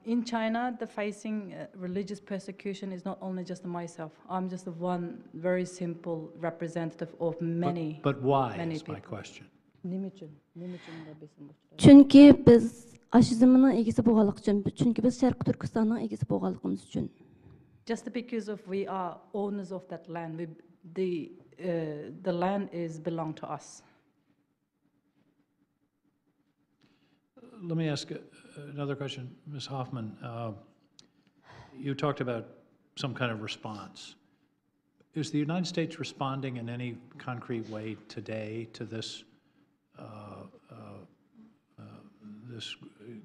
In China, the facing religious persecution is not only just myself. I'm just one very simple representative of many. But why many is my people. question. Chunki biz ashizmning egisi bo'lganlik uchun, chunki biz Sharq Turkistonning egisi bo'lganligimiz uchun. Just because of we are owners of that land, the land belong to us. Let me ask another question, Ms. Hoffman. You talked about some kind of response. Is the United States responding in any concrete way today to this this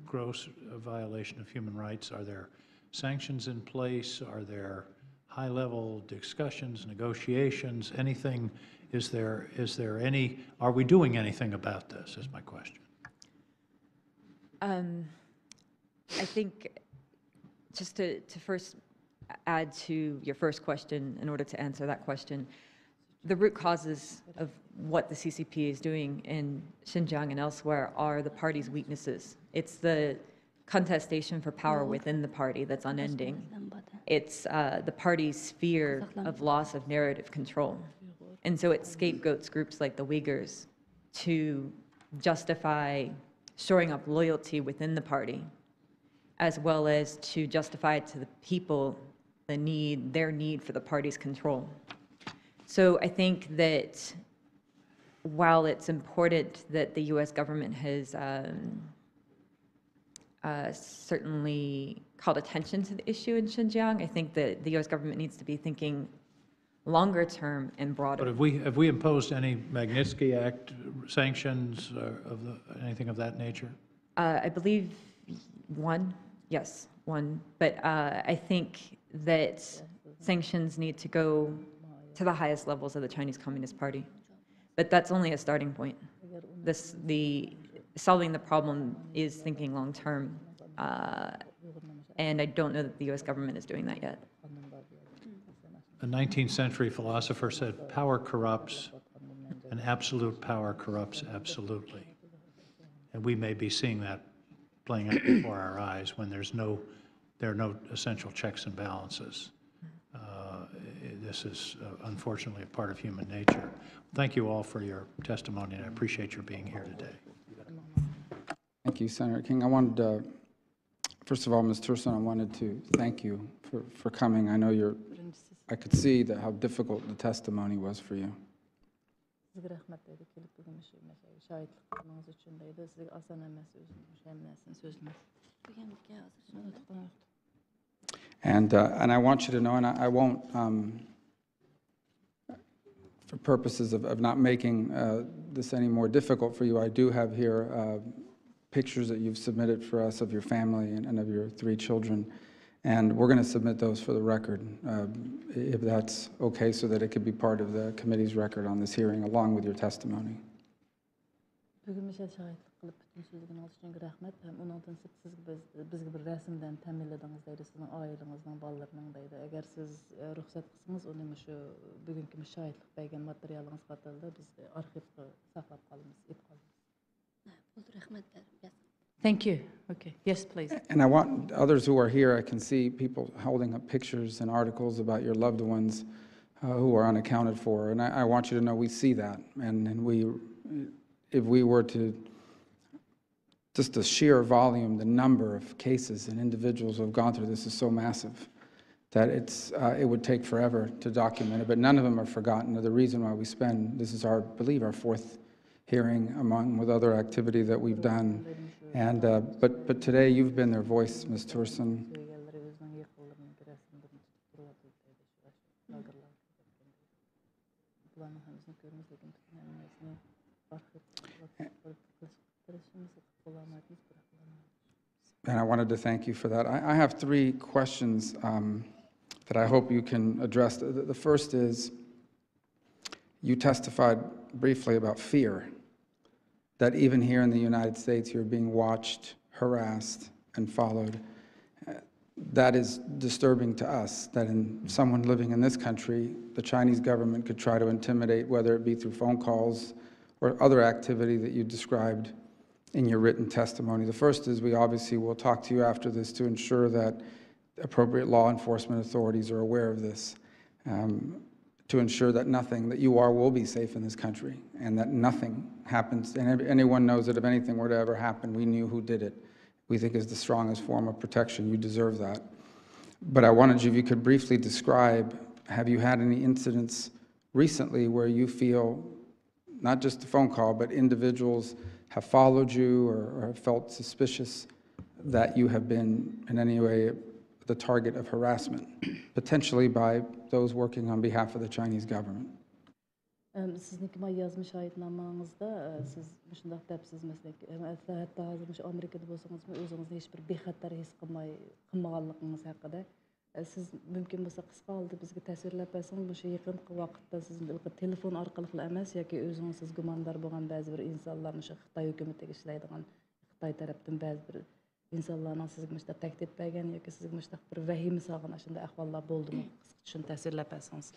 gross violation of human rights? Are there sanctions in place? Are there high-level discussions, negotiations, anything? Is there any, are we doing anything about this, is my question. I think just to first add to your first question, in order to answer that question, the root causes of what the CCP is doing in Xinjiang and elsewhere are the party's weaknesses. It's the contestation for power within the party that's unending. It's the party's fear of loss of narrative control. And so it scapegoats groups like the Uyghurs to justify shoring up loyalty within the party, as well as to justify to the people their need for the party's control. So I think that while it's important that the U.S. government has certainly called attention to the issue in Xinjiang, I think that the U.S. government needs to be thinking longer term and broader. But have we imposed any Magnitsky Act sanctions anything of that nature? I believe one, yes, one. But I think that sanctions need to go to the highest levels of the Chinese Communist Party. But that's only a starting point. Solving the problem is thinking long term. And I don't know that the U.S. government is doing that yet. A 19th century philosopher said, power corrupts, and absolute power corrupts absolutely. And we may be seeing that playing out before our eyes when there are no essential checks and balances. This is unfortunately a part of human nature. Thank you all for your testimony, and I appreciate your being here today. Thank you, Senator King. I wanted to, first of all, Ms. Tursun, I wanted to thank you for coming. I know I could see how difficult the testimony was for you. And I want you to know, and I won't, for purposes of not making this any more difficult for you, I do have here pictures that you've submitted for us of your family and of your 3 children. And we're going to submit those for the record, if that's okay, so that it could be part of the committee's record on this hearing, along with your testimony. Thank you. Okay. Yes, please. And I want others who are here, I can see people holding up pictures and articles about your loved ones who are unaccounted for. And I want you to know we see that. And if we were to, just the sheer volume, the number of cases and individuals who have gone through this is so massive that it would take forever to document it. But none of them are forgotten. The reason why we spend, this is I believe our 4th hearing with other activity that we've done. And but today you've been their voice, Ms. Tursun. And I wanted to thank you for that. I have 3 questions that I hope you can address. The first is, you testified briefly about fear, that even here in the United States you're being watched, harassed, and followed. That is disturbing to us, that someone living in this country, the Chinese government could try to intimidate, whether it be through phone calls or other activity that you described in your written testimony. The first is, we obviously will talk to you after this to ensure that appropriate law enforcement authorities are aware of this, to ensure that that you will be safe in this country, and that nothing happens, and anyone knows that if anything were to ever happen, we knew who did it. We think is the strongest form of protection. You deserve that. But I wanted you, if you could briefly describe, have you had any incidents recently where you feel, not just a phone call, but individuals have followed you or have felt suspicious that you have been in any way the target of harassment, potentially by those working on behalf of the Chinese government? Sizniki yazmış ayetnamanızda siz şundaq depsiz mesela hatta hazır Amerikada bolsanızmı özünüzde hiç bir bexatar his qılmaganlığınız haqida siz mümkün bolsa qısqa aldı bizga tasvirlab bersangiz bu yaqin vaqtda siz telefon orqali emas yoki o'zingiz siz gumondor bo'lgan ba'zi bir insonlar shu Xitoy hukumatiga ishlaydigan Xitoy tarafdan ba'zi bir insonlarning sizga mustaq tahdid bergan yoki sizga mustaq bir vahima solgan shunday ahvollar bo'ldimi qisqa shuni tasvirlab bersangiz.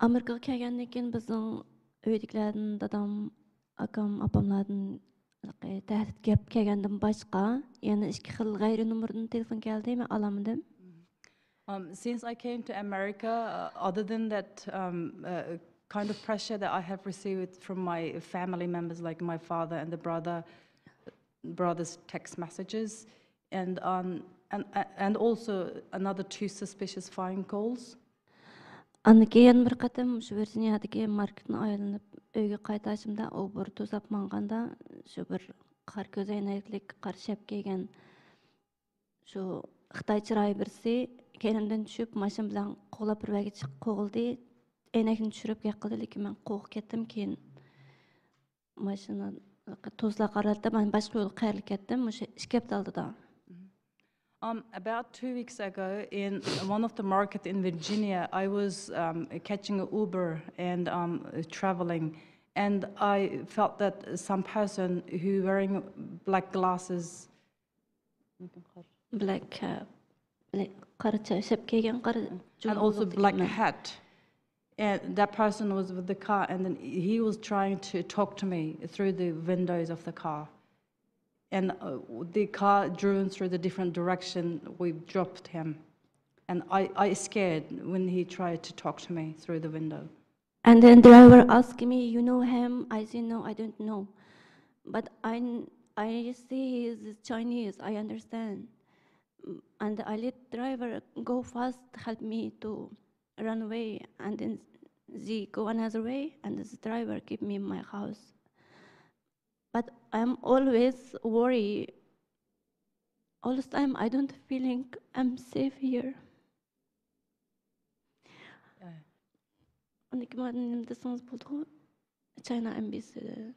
Amerikaga kelgandan keyin bizning uydagilardan dadam, akam, apamlardan tahdid gap kelgandan boshqa yana 2 xil g'ayri nomerdan telefon keldi, men olamadim. Since I came to America, other than that kind of pressure that I have received from my family members, like my father and the brother's text messages, and also another 2 suspicious phone calls. Аны кейін бір қатым шу Вирджиниядагы маркеттен айланып өйгө кайташымда о бір тузап маңганда шу бір кар көз айнектик кар шәп кийген шу Xitay çırayı birisi kendimden düşüp maşın bilen qoğlap bir vəgi çık qoğuldu. Eynəkini düşürüp yakıldı, lekin ben qoğuq kettim keyin maşını tozla qaraldı. Ben başka yol qayırlı kettim, işkep aldı da. About 2 weeks ago, in one of the market in Virginia, I was catching an Uber and traveling, and I felt that some person who wearing black glasses, Black qarı şəp kiygen qarı and also black hat, and that person was with the car, and then he was trying to talk to me through the windows of the car. And the car driven through the different direction, we dropped him. And I scared when he tried to talk to me through the window. And then driver asked me, you know him? I said, no, I don't know. But I see he is Chinese, I understand. And I let driver go fast, help me to run away. And then they go another way, and this driver keep me in my house. But I'm always worried. All the time I don't feeling I'm safe here. China embassy.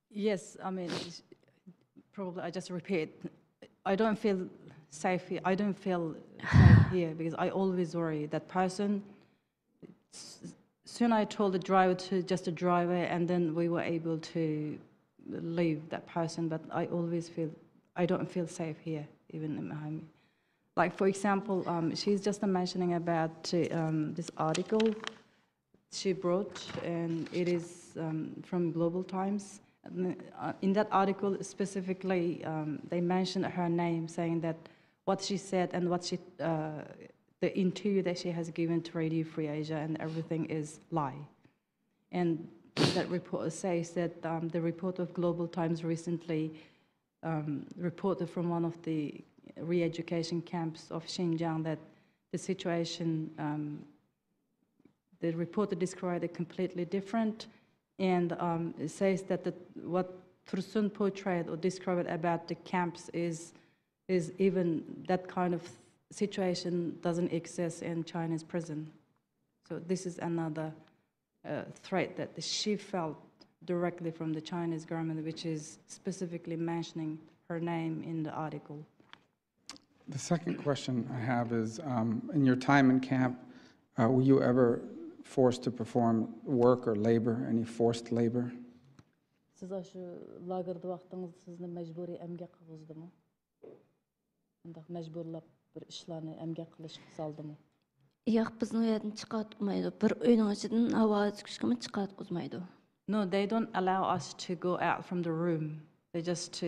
Yes, I mean, probably I just repeat. I don't feel safe here. I don't feel safe here because I always worry that person. Soon I told the driver to just drive away, and then we were able to leave that person. But I always feel I don't feel safe here, even in Miami. Like for example, she's just mentioning about this article she brought, and it is from Global Times. In that article specifically, they mentioned her name, saying that what she said and what she, the interview that she has given to Radio Free Asia and everything is lie. And that report says that the report of Global Times recently reported from one of the re-education camps of Xinjiang that the situation, the reporter described it completely different. And it says that what Tursun portrayed or described about the camps is even that kind of situation doesn't exist in China's prison. So this is another threat that she felt directly from the Chinese government, which is specifically mentioning her name in the article. The second question I have is, in your time in camp, were you ever forced to perform work or labor, any forced labor? Siz aşı lagerda vaqtыңız sizni mecburi emgek qıldımı? Undaq mecburlap bir işlarni emgek qilish saldımı? Yo'q, bizni u yerdan chiqartmaydi. Bir uyning ichidan havo chiqishga chiqartmaydi. No, they don't allow us to go out from the room. They just to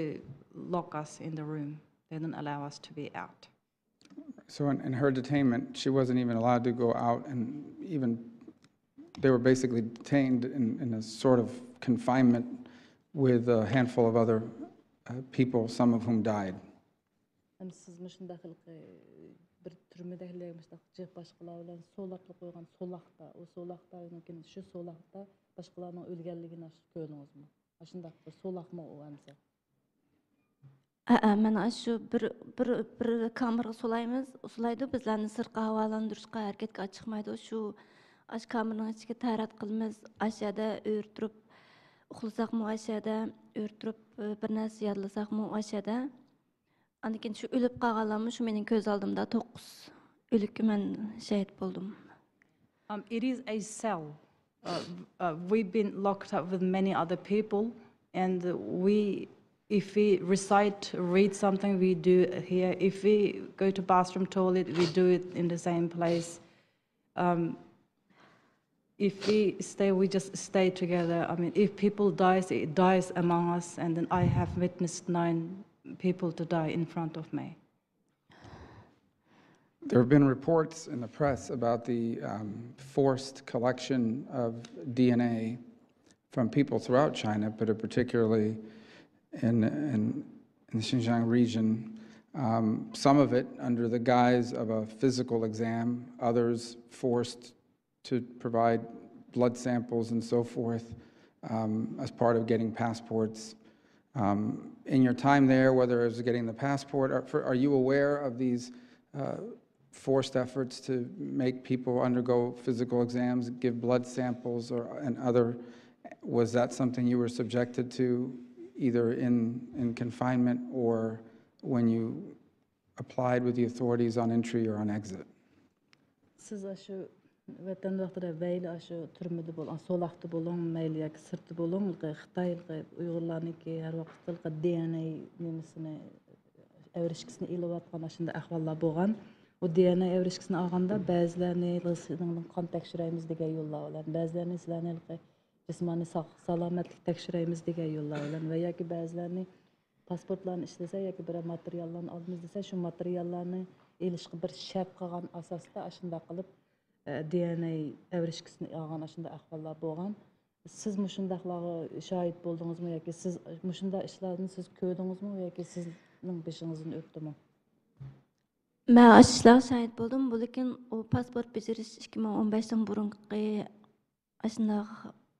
lock us in the room. They don't allow us to be out. So in her detainment, she wasn't even allowed to go out, and even they were basically detained in a sort of confinement with a handful of other people, some of whom died. Siz müşündəxil bir türmədəkilə cəh başqalarla solaqlı qoyğan solaqda, o solaqda yəqin şu solaqda başqalarının ölgənligini gördünüzmü? Aşındaq bir solaqmı o əmsə? Mən şu bir kameraga solaymiz, solaydı bizlarni sirtqa havalandırışqa harakatga chiqmaydi. Şu aş kameranın içiga tarat qilmiz, aşağıda örtürüp uxlasaqmı aşağıda örtürüp bir narsa yadlasaqmı aşağıda. Andan şu ölüp qalğanlarmı şu mening ko'z oldimda 9 ölükkä men şehit boldum. It is a cell. We've been locked up with many other people, and if we recite, read something, we do it here. If we go to bathroom, toilet, we do it in the same place. If we stay, we just stay together. I mean, if people dies, it dies among us, and then I have witnessed 9 people to die in front of me. There have been reports in the press about the forced collection of DNA from people throughout China, but particularly in the Xinjiang region. Some of it under the guise of a physical exam, others forced to provide blood samples and so forth as part of getting passports. In your time there, whether it was getting the passport, are you aware of these forced efforts to make people undergo physical exams, give blood samples, and other? Was that something you were subjected to either in confinement or when you applied with the authorities on entry or on exit? Siz aşı vatandaşlara veyle aşı türmede bolan, solaqta bolan, mayli yak sırtı bolan, Xitaylı Uygurlarniki her vaqtılqa DNA nemesini əvrişkisini ilib atqan aşında ahvallar bolğan. O DNA əvrişkisini alğanda bəzilərini sizin qan təkşirəyimiz degan yollar bilan, bəzilərini sizlərni jismani salomatlik təkşirəyimiz degan yollar bilan və yoki bəzilərini pasportlarını işləsə yoki bir materiallarını almız desə, şu materiallarını elişqi bir şərt qılğan əsasda aşında qılıb DNA əvrişkisini alğan aşında ahvallar bolğan. Siz muşundaqları şahit boldunuzmu yoki siz muşunda işlərni siz gördünüzmü yoki sizin beşinizin öpdümü? Mən aşılar şahit boldum. Bu lekin o pasport beceriş 2015'ten burunqi aşında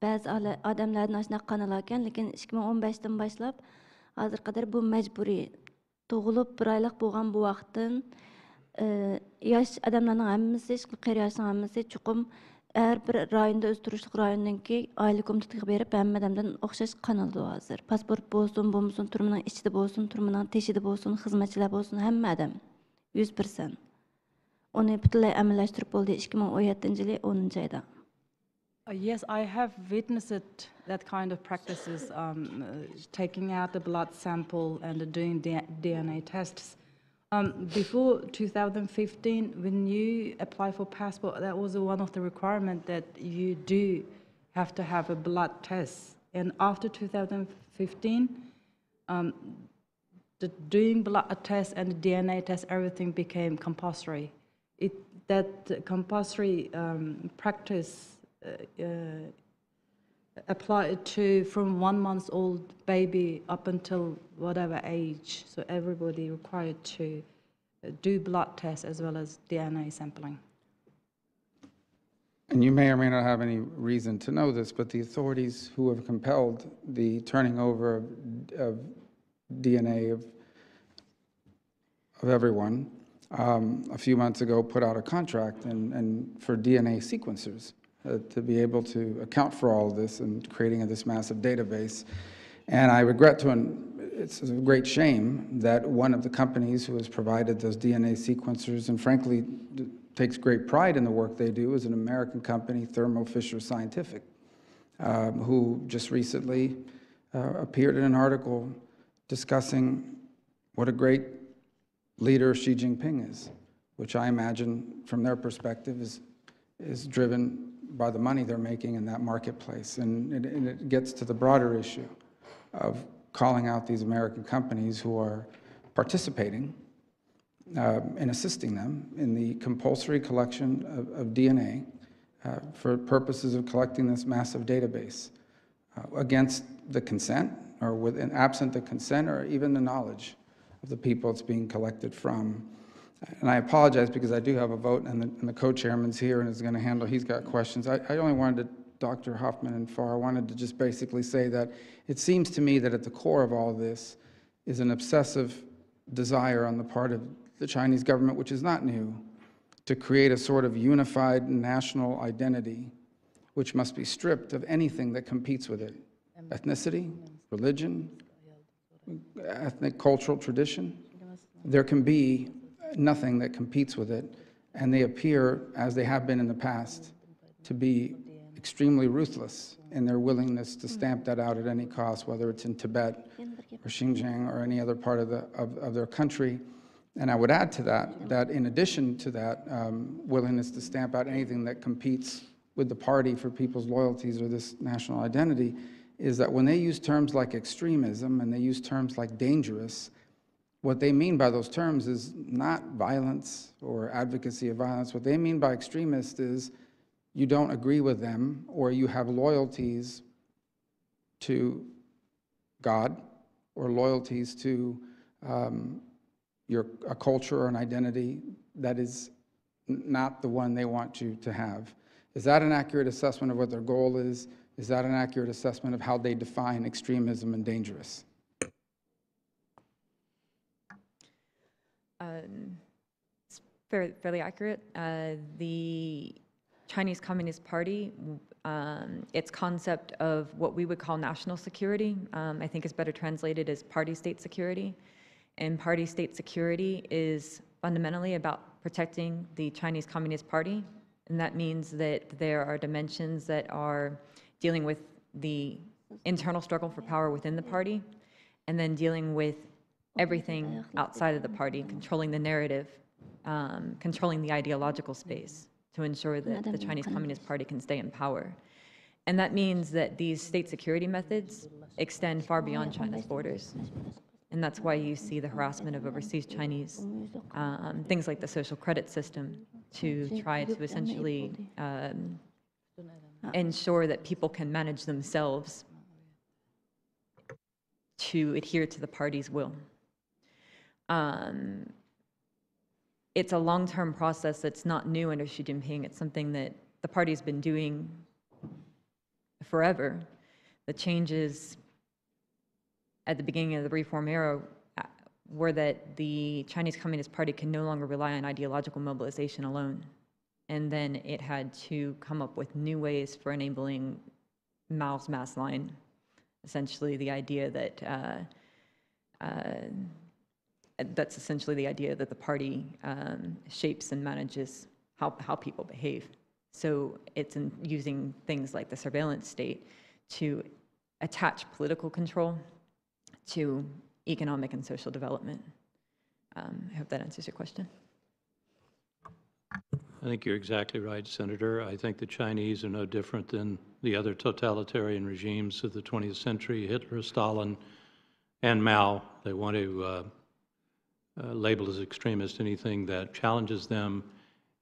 bazı adamlardan aşında qanalarken, lekin 2015'ten başlap hazır kadar bu mecburi doğulup bir aylıq bolğan bu vaqtdan yaş adamların hammasi, qari yaşın hammasi çuqum her bir rayonda öztürüşlük rayonunki aile komitetiga berip hamma adamdan oxşaş kanaldı hazır. Pasport bolsun, bolmasun, turmunun içide bolsun, turmunun teşide bolsun, xizmetçiler bolsun, hamma adam 100%. Onu butunlay amallaştırıp boldu 2017-yili 10. ayda. Yes, I have witnessed that kind of practices, taking out the blood sample and doing DNA tests. Before 2015, when you apply for passport, that was one of the requirements that you do have to have a blood test. And after 2015, doing blood test and DNA test, everything became compulsory. That compulsory practice applied to from 1 month old baby up until whatever age. So everybody required to do blood tests as well as DNA sampling. And you may or may not have any reason to know this, but the authorities who have compelled the turning over of DNA of everyone a few months ago put out a contract and for DNA sequencers to be able to account for all of this and creating this massive database. And I regret it's a great shame that one of the companies who has provided those DNA sequencers and frankly takes great pride in the work they do is an American company, Thermo Fisher Scientific, who just recently appeared in an article discussing what a great leader Xi Jinping is, which I imagine from their perspective is driven by the money they're making in that marketplace. And it gets to the broader issue of calling out these American companies who are participating in assisting them in the compulsory collection of DNA for purposes of collecting this massive database against the consent or absent the consent or even the knowledge of the people it's being collected from. And I apologize because I do have a vote and the co-chairman's here and is going to handle, he's got questions. I only wanted to, Dr. Hoffman and Farr, I wanted to just basically say that it seems to me that at the core of all this is an obsessive desire on the part of the Chinese government, which is not new, to create a sort of unified national identity which must be stripped of anything that competes with it. Ethnicity, religion, ethnic cultural tradition. There can be nothing that competes with it, and they appear, as they have been in the past, to be extremely ruthless in their willingness to stamp that out at any cost, whether it's in Tibet or Xinjiang or any other part of their country. And I would add to that in addition to that willingness to stamp out anything that competes with the party for people's loyalties or this national identity, is that when they use terms like extremism and they use terms like dangerous, what they mean by those terms is not violence or advocacy of violence. What they mean by extremist is you don't agree with them, or you have loyalties to God or loyalties to a culture or an identity that is not the one they want you to have. Is that an accurate assessment of what their goal is? Is that an accurate assessment of how they define extremism and dangerous? It's fairly accurate. The Chinese Communist Party, its concept of what we would call national security, I think is better translated as party state security. And party state security is fundamentally about protecting the Chinese Communist Party. And that means that there are dimensions that are dealing with the internal struggle for power within the party, and then dealing with everything outside of the party, controlling the narrative, controlling the ideological space to ensure that the Chinese Communist Party can stay in power. And that means that these state security methods extend far beyond China's borders. And that's why you see the harassment of overseas Chinese, things like the social credit system, to try to essentially ensure that people can manage themselves to adhere to the party's will. It's a long-term process that's not new under Xi Jinping. It's something that the party's been doing forever. The changes at the beginning of the reform era were that the Chinese Communist Party can no longer rely on ideological mobilization alone. And then it had to come up with new ways for enabling Mao's mass line, essentially the idea that that's essentially the idea that the party shapes and manages how people behave. So it's using things like the surveillance state to attach political control to economic and social development. I hope that answers your question. I think you're exactly right, Senator. I think the Chinese are no different than the other totalitarian regimes of the 20th century, Hitler, Stalin, and Mao. They want to label as extremist anything that challenges them.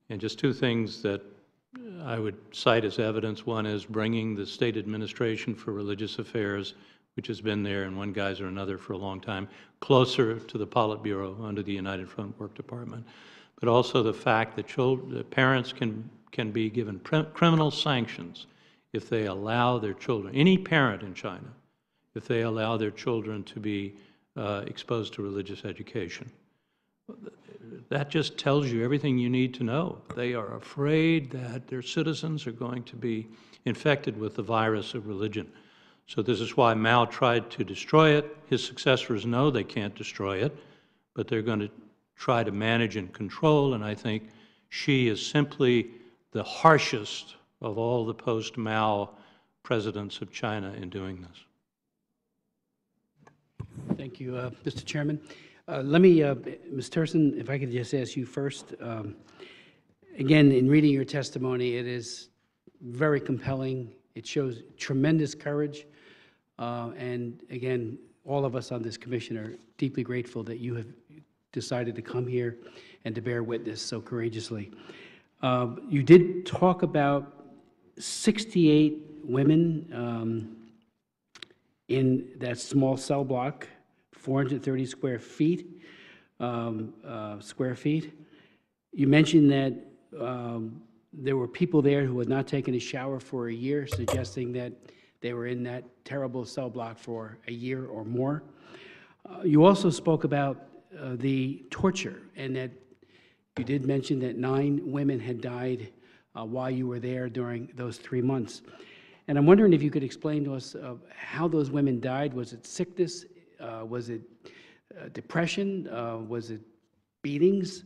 And just two things that I would cite as evidence. One is bringing the State Administration for Religious Affairs, which has been there in one guise or another for a long time, closer to the Politburo under the United Front Work Department. But also the fact that parents can be given criminal sanctions if they allow their children, any parent in China, if they allow their children to be exposed to religious education. That just tells you everything you need to know. They are afraid that their citizens are going to be infected with the virus of religion. So this is why Mao tried to destroy it. His successors know they can't destroy it, but they're going to try to manage and control, and I think Xi is simply the harshest of all the post-Mao presidents of China in doing this. Thank you, Mr. Chairman. Let me, Ms. Tursun, if I could just ask you first. Again, in reading your testimony, it is very compelling. It shows tremendous courage. And again, all of us on this commission are deeply grateful that you have decided to come here and to bear witness so courageously. You did talk about 68 women in that small cell block, 430 square feet. You mentioned that there were people there who had not taken a shower for a year, suggesting that they were in that terrible cell block for a year or more. You also spoke about the torture, and that you did mention that 9 women had died while you were there during those 3 months. And I'm wondering if you could explain to us how those women died. Was it sickness? Was it depression? Was it beatings?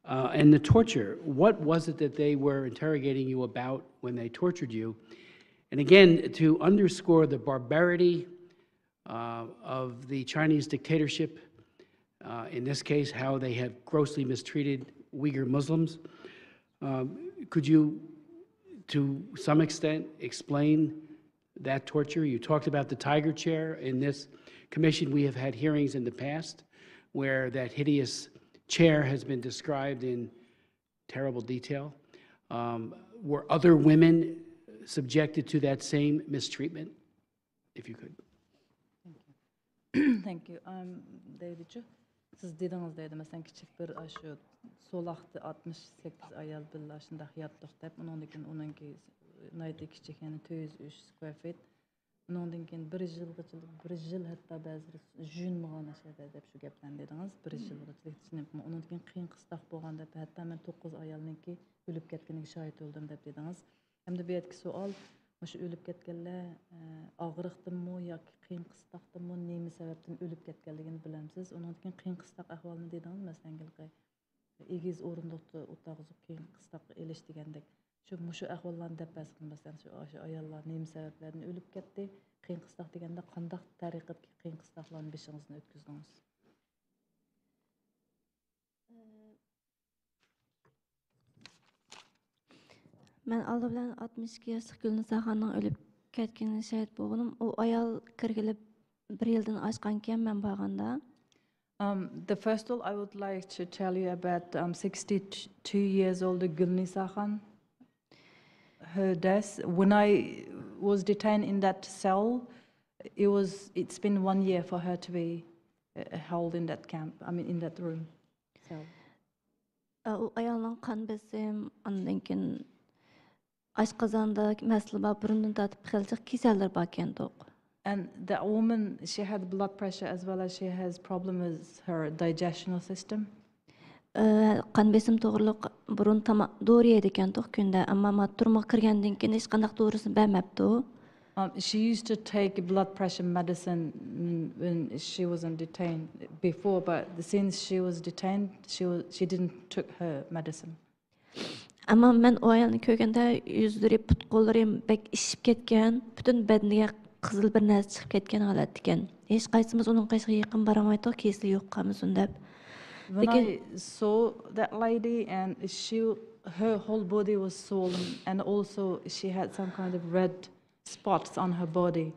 And the torture, what was it that they were interrogating you about when they tortured you? And again, to underscore the barbarity of the Chinese dictatorship, in this case, how they have grossly mistreated Uyghur Muslims, could you, to some extent, explain that torture? You talked about the tiger chair. In this commission, we have had hearings in the past where that hideous chair has been described in terrible detail. Were other women subjected to that same mistreatment? If you could. Thank you. Deydiçi, siz dediniz deydi, mesela küçük bir şu solaqtı 68 ayal billa şunda yatlıq dep, onun ki naydı küçük yani 203 square feet. Ondan keyin 1 yıl hatta bazı jünmagana şeyde dep şu gapdan dediniz. 1 yılgıçlık düşünüp ondan keyin qiyın qыстaq bolganda hatta men 9 ayalnınki ölüp ketgeniga şahit oldum dep dediniz. Hem de bir etki sual, şu ölüp ketkenler ağırıqdımı yoki qiyın qыстaqdımı, nemi sebepten ölüp ketkenligini bilemsiz. Ondan keyin qiyın qыстaq ahvalını dediniz, mesela gelqi egiz orundoqda o'tag'izib qiyın qыстaq elish degandek. Şu ahvallarni dep basqin, mesela şu ayollar nemi sebeplerden ölüp ketdi, qiyın qыстaq deganda qandaq tariqatga qiyın qыстaqlarni beshingizni o'tkazdingiz? Men aldı bilen 62 yaşlık Gülnisaxanın ölüp ketkenine şahit bolğanım. O ayal kirgilip 1 yıldan aşqanken men barganda. The first of all, I would like to tell you about 62 years old Gülnisaxan. Her death. When I was detained in that cell, it's been 1 year for her to be held in that camp. I mean, in that room. Cell. O ayalın kan besim, ondan keyin aşqazanda məsələ var, burundan tatıb xilcik keseller barken toq. And that woman, she had blood pressure as well as she has problem with her digestional system. Kan besim to'g'riliq burun doğru yedi ekan toq kunda, ammo turmuq kirgandan keyin hech qanday to'g'risini bermabdi. She used to take blood pressure medicine when she wasn't detained before, but since she was detained, she didn't took her medicine. Amma men o ayalni ko'rganda yuzlari, put-qo'llari bek ishib ketgan, butun badaniga qizil bir narsa chiqib ketgan holat ekan. Hech qaysimiz uning qishiga yaqin baramaydik, kesli yo'q qamiz undab. When I saw that lady, and her whole body was swollen, and also she had some kind of red spots on her body.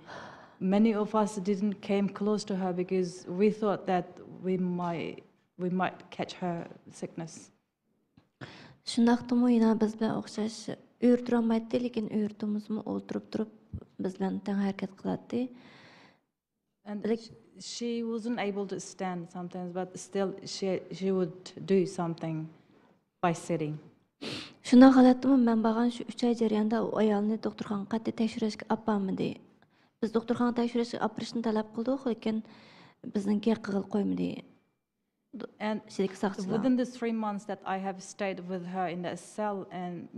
Many of us didn't came close to her because we thought that we might catch her sickness. Şundaqdımı yine biz bilan o'xshash uyur turolmaydi, lekin uyurtimizmi o'ltirib turib biz bilan teng harakat qiladi. And she wasn't able to stand sometimes, but still she would do something by sitting. Shunda holatdimi men bargan shu 3 oy jarayonida o ayolni doktorxonaga qat'iy tekshirishga olmadi. Biz doktorxonaga tekshirishga olishni talab qildik, lekin bizniki qig'il qo'ymadi. And within the 3 months that I have stayed with her in that cell, and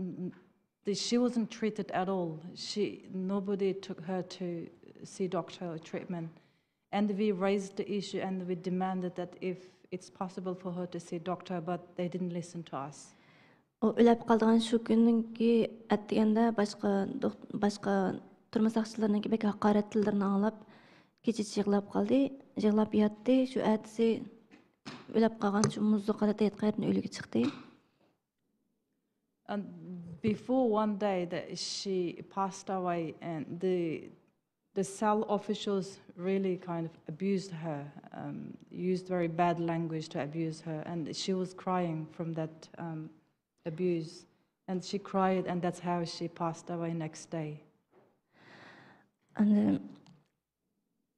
she wasn't treated at all. Nobody took her to see doctor or treatment. And we raised the issue and we demanded that if it's possible for her to see doctor, but they didn't listen to us. O ölüp kaldıgan şu günkü etdigende başka turmuş saqçılarınınki bek haqaret tillerini anlap kechichi yig'lab qoldi, yig'lab yotdi. Şu ertesi ölüp qalgan şu muzlu qalada yetqayerdan o'ligi chiqdi. And before one day that she passed away, and the cell officials really kind of abused her, used very bad language to abuse her, and she was crying from that abuse, and she cried, and that's how she passed away next day. And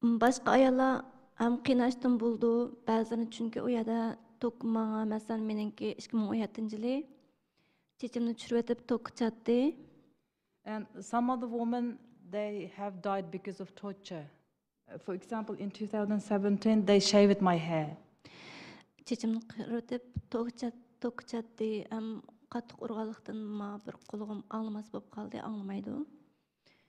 başka ayala hem qiynaştım buldu, bazılarını çünkü o yada tokmağa, mesela meninki 2017-yılı çeçimni düşürüp etip tok çattı. And some of the women, they have died because of torture. For example, in 2017, they shaved my hair. Çeçimni qırıp tok çattı, hem qattiq urganlıktan ma bir qulğum ağlamas bo'lib qoldi, anglamaydı.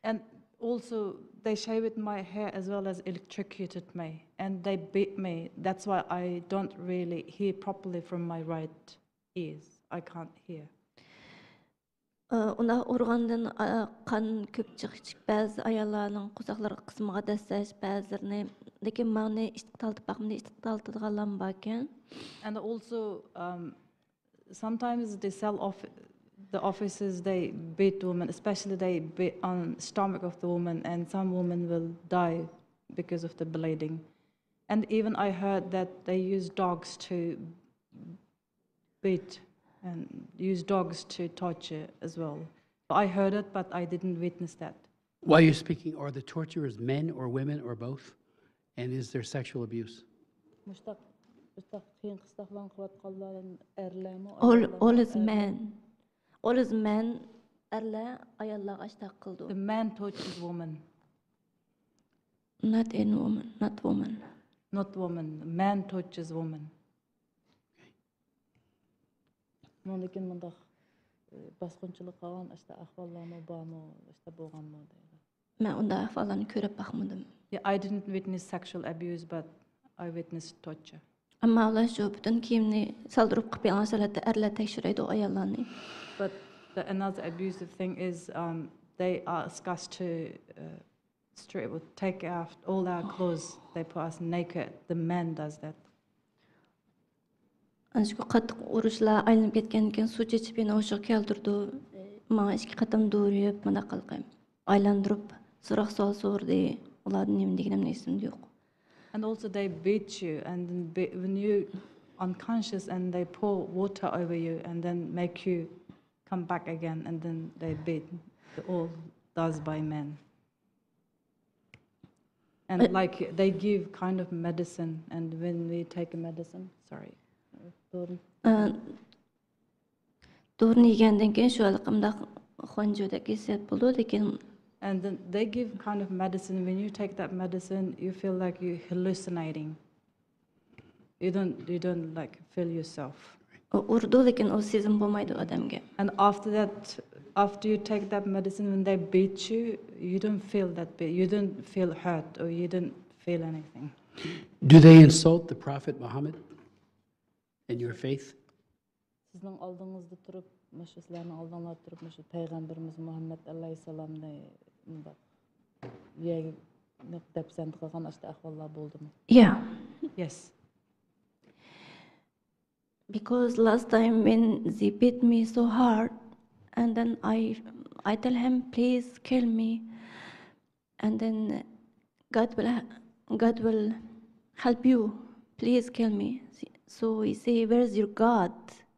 And also, they shaved my hair as well as electrocuted me, and they beat me. That's why I don't really hear properly from my right ears. I can't hear. Ona urgandan kan köp çıkıp bazı ayallarning qo'saqlari qismiga dassash, ba'zilarini lekin meni istiqtaltib baqmini istiqtaltadiganlar bor ekan. And also, sometimes they the officers, they beat women, especially they beat on stomach of the woman, and some women will die because of the bleeding. And even I heard that they use dogs to beat and use dogs to torture as well. I heard it, but I didn't witness that. While you're speaking, are the torturers men or women or both? And is there sexual abuse? All is men. All is men. Erle ayalla açtak kıldı. The man tortures woman, Not in woman, not woman. not woman. The man tortures woman. Lekin mındaq basqınçılıq qalan işte ahvallarmı barmı işte boğanmı deydi. Ben onda ahvallarını körüp bakmadım. Yeah, I didn't witness sexual abuse, but I witnessed torture. Ama Allah şu bütün kimni saldırıp kapıyan salatı erle tekşireydi o ayallarını. But another abusive thing is they ask us to take off all our clothes. They put us naked. The man does that. Anşku qattiq uruşlar aylanıp ketgandan suv chechib meni o'sha keltirdi. Menga ikki qatam do'rib, mana qilqim. Aylantirib, so'roq soldi. Ularning nimaligini esimda yo'q. And also they beat you, and then when you unconscious, and they pour water over you, and then make you come back again, and then they beat. All does by men. And like they give kind of medicine, and when we take a medicine, sorry. Doğru yegenden keyin şu alqımda xonjoda keset bo'ldi, lekin And then they give kind of medicine. When you take that medicine, you feel like you're hallucinating. You don't like feel yourself. urdu, lekin o sezim bo'lmaydi odamga. And after that, after you take that medicine, when they beat you, you don't feel that beat. You don't feel hurt, or you don't feel anything. Do they insult the Prophet Muhammad and your faith? Sizning oldingizda turib, mana sizlarning oldingizda turib, mana payg'ambarimiz Muhammad alayhisalomni yeg depsend qilgan işte ahvollar bo'ldimi? Yeah. Yes. Because last time when they beat me so hard, and then I tell him, please kill me, and then God will help you. Please kill me. So he say, where's your God?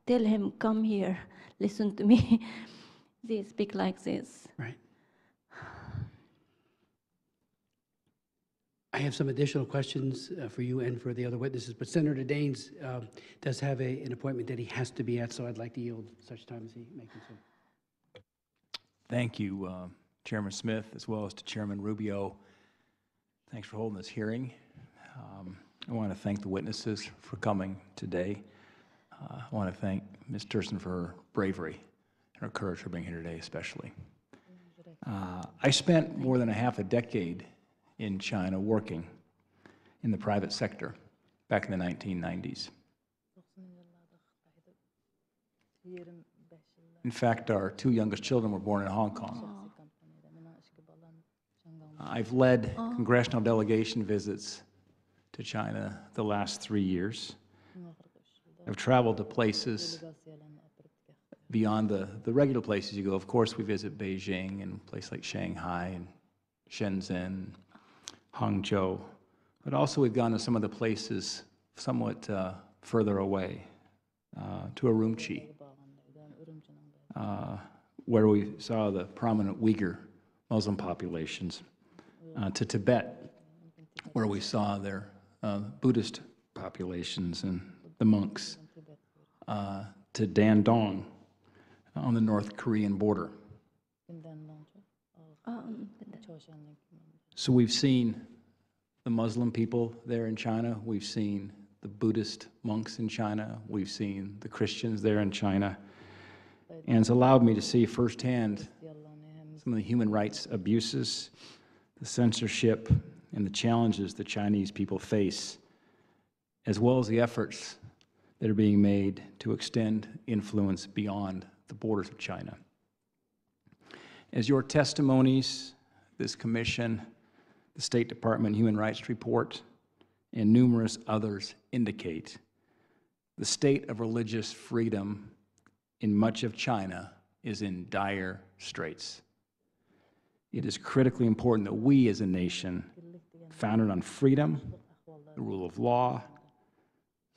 Tell him, come here, listen to me. They speak like this. Right. I have some additional questions for you and for the other witnesses, but Senator Daines does have an appointment that he has to be at, so I'd like to yield such time as he may consume. Thank you, Chairman Smith, as well as to Chairman Rubio. Thanks for holding this hearing. I want to thank the witnesses for coming today. I want to thank Ms. Tursun for her bravery and her courage for being here today, especially. I spent more than a half a decade in China working in the private sector back in the 1990s. In fact, our two youngest children were born in Hong Kong. I've led congressional delegation visits to China the last 3 years. I've traveled to places beyond the regular places you go. Of course, we visit Beijing and places like Shanghai and Shenzhen, Hangzhou, but also we've gone to some of the places somewhat further away, to Urumqi, where we saw the prominent Uyghur Muslim populations, to Tibet, where we saw their Buddhist populations and the monks, to Dandong on the North Korean border. So we've seen the Muslim people there in China, we've seen the Buddhist monks in China, we've seen the Christians there in China, and it's allowed me to see firsthand some of the human rights abuses, the censorship, and the challenges the Chinese people face, as well as the efforts that are being made to extend influence beyond the borders of China. As your testimonies, this commission, the State Department Human Rights Report, and numerous others indicate, the state of religious freedom in much of China is in dire straits. It is critically important that we as a nation, founded on freedom, the rule of law,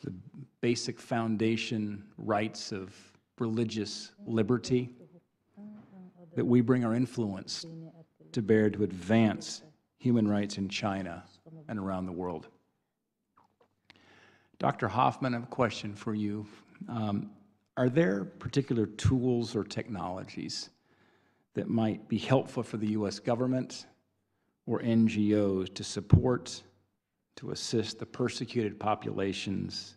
the basic foundation rights of religious liberty, that we bring our influence to bear to advance human rights in China and around the world. Dr. Hoffman, I have a question for you. Are there particular tools or technologies that might be helpful for the U.S. government or NGOs to support, to assist the persecuted populations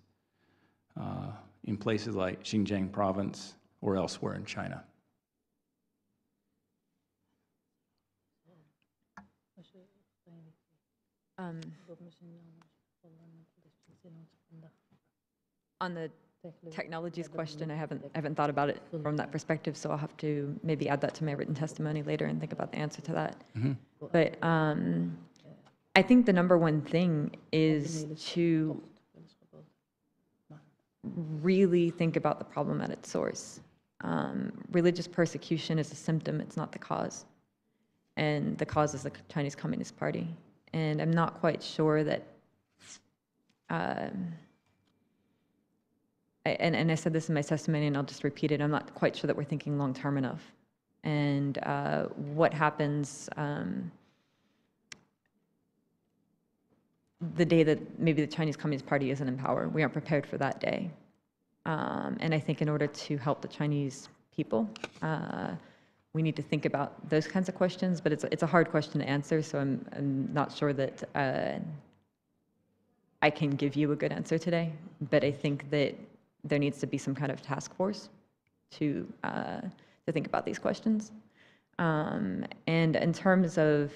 in places like Xinjiang province or elsewhere in China? On the technologies question, I haven't thought about it from that perspective, so I'll have to maybe add that to my written testimony later and think about the answer to that. But I think the number one thing is to really think about the problem at its source. Religious persecution is a symptom, it's not the cause. And the cause is the Chinese Communist Party. And I'm not quite sure that, and I said this in my testimony and I'll just repeat it, I'm not quite sure that we're thinking long-term enough. And what happens the day that maybe the Chinese Communist Party isn't in power. We aren't prepared for that day. And I think in order to help the Chinese people, we need to think about those kinds of questions, but it's a hard question to answer, so I'm not sure that I can give you a good answer today, but I think that there needs to be some kind of task force to think about these questions. And in terms of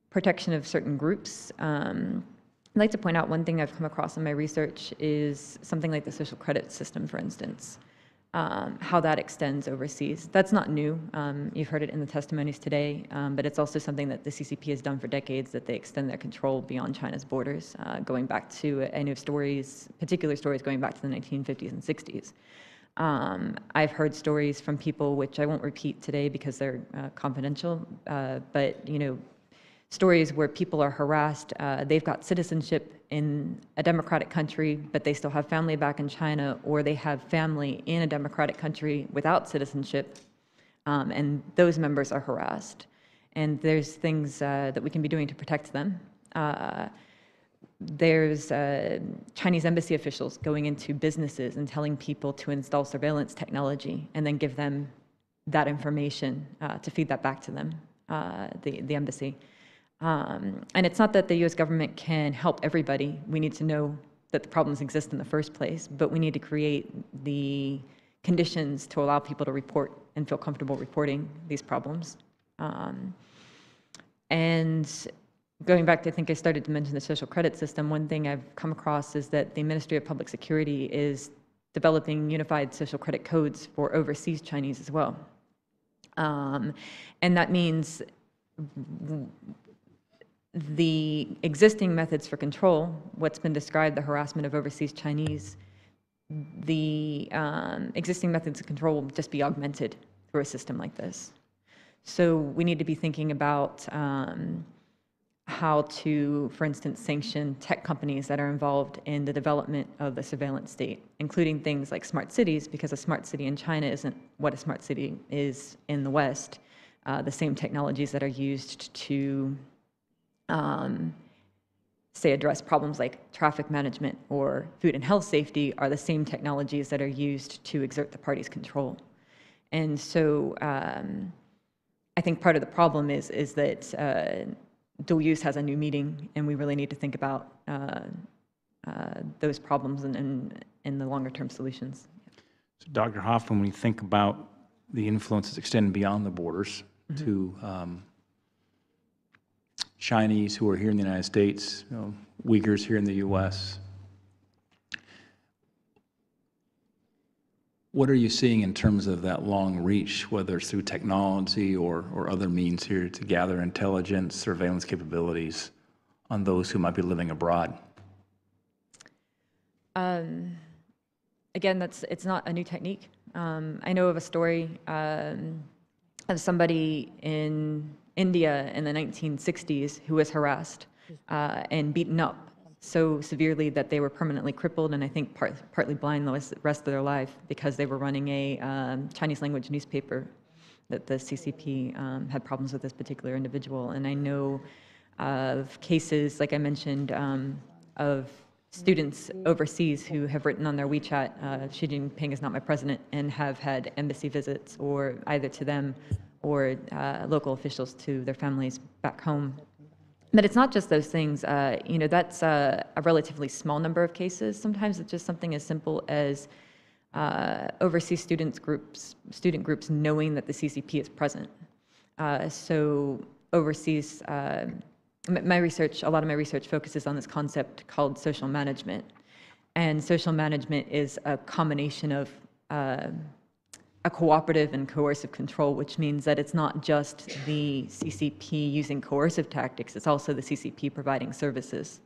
protection of certain groups, I'd like to point out one thing I've come across in my research is something like the social credit system, for instance, how that extends overseas. That's not new. You've heard it in the testimonies today, but it's also something that the CCP has done for decades, that they extend their control beyond China's borders, going back to, I know stories, particular stories going back to the 1950s and 60s. I've heard stories from people, which I won't repeat today because they're confidential, but stories where people are harassed, they've got citizenship in a democratic country, but they still have family back in China, or they have family in a democratic country without citizenship, and those members are harassed. And there's things that we can be doing to protect them. There's Chinese embassy officials going into businesses and telling people to install surveillance technology and then give them that information to feed that back to them, the embassy. And it's not that the U.S. government can help everybody. We need to know that the problems exist in the first place, but we need to create the conditions to allow people to report and feel comfortable reporting these problems. And going back to, I think I started to mention the social credit system, one thing I've come across is that the Ministry of Public Security is developing unified social credit codes for overseas Chinese as well. And that means the existing methods for control, what's been described, the harassment of overseas Chinese, the existing methods of control will just be augmented through a system like this. So we need to be thinking about how to, for instance, sanction tech companies that are involved in the development of the surveillance state, including things like smart cities, because a smart city in China isn't what a smart city is in the West. The same technologies that are used to say address problems like traffic management or food and health safety are the same technologies that are used to exert the party's control. And so I think part of the problem is that dual use has a new meaning, and we really need to think about those problems and the longer term solutions. So Dr. Hoffman, when you think about the influences extending beyond the borders to Chinese who are here in the United States, Uyghurs here in the U.S., what are you seeing in terms of that long reach, whether it's through technology or other means here to gather intelligence, surveillance capabilities on those who might be living abroad? Again, it's not a new technique. I know of a story of somebody in India in the 1960s who was harassed and beaten up so severely that they were permanently crippled and I think partly blind the rest of their life because they were running a Chinese language newspaper that the CCP had problems with this particular individual. And I know of cases, like I mentioned, of students overseas who have written on their WeChat, Xi Jinping is not my president, and have had embassy visits or either to them or local officials to their families back home. But it's not just those things. That's a relatively small number of cases. Sometimes it's just something as simple as overseas student groups knowing that the CCP is present. So overseas, a lot of my research focuses on this concept called social management. And social management is a combination of a cooperative and coercive control, which means that it's not just the CCP using coercive tactics, it's also the CCP providing services.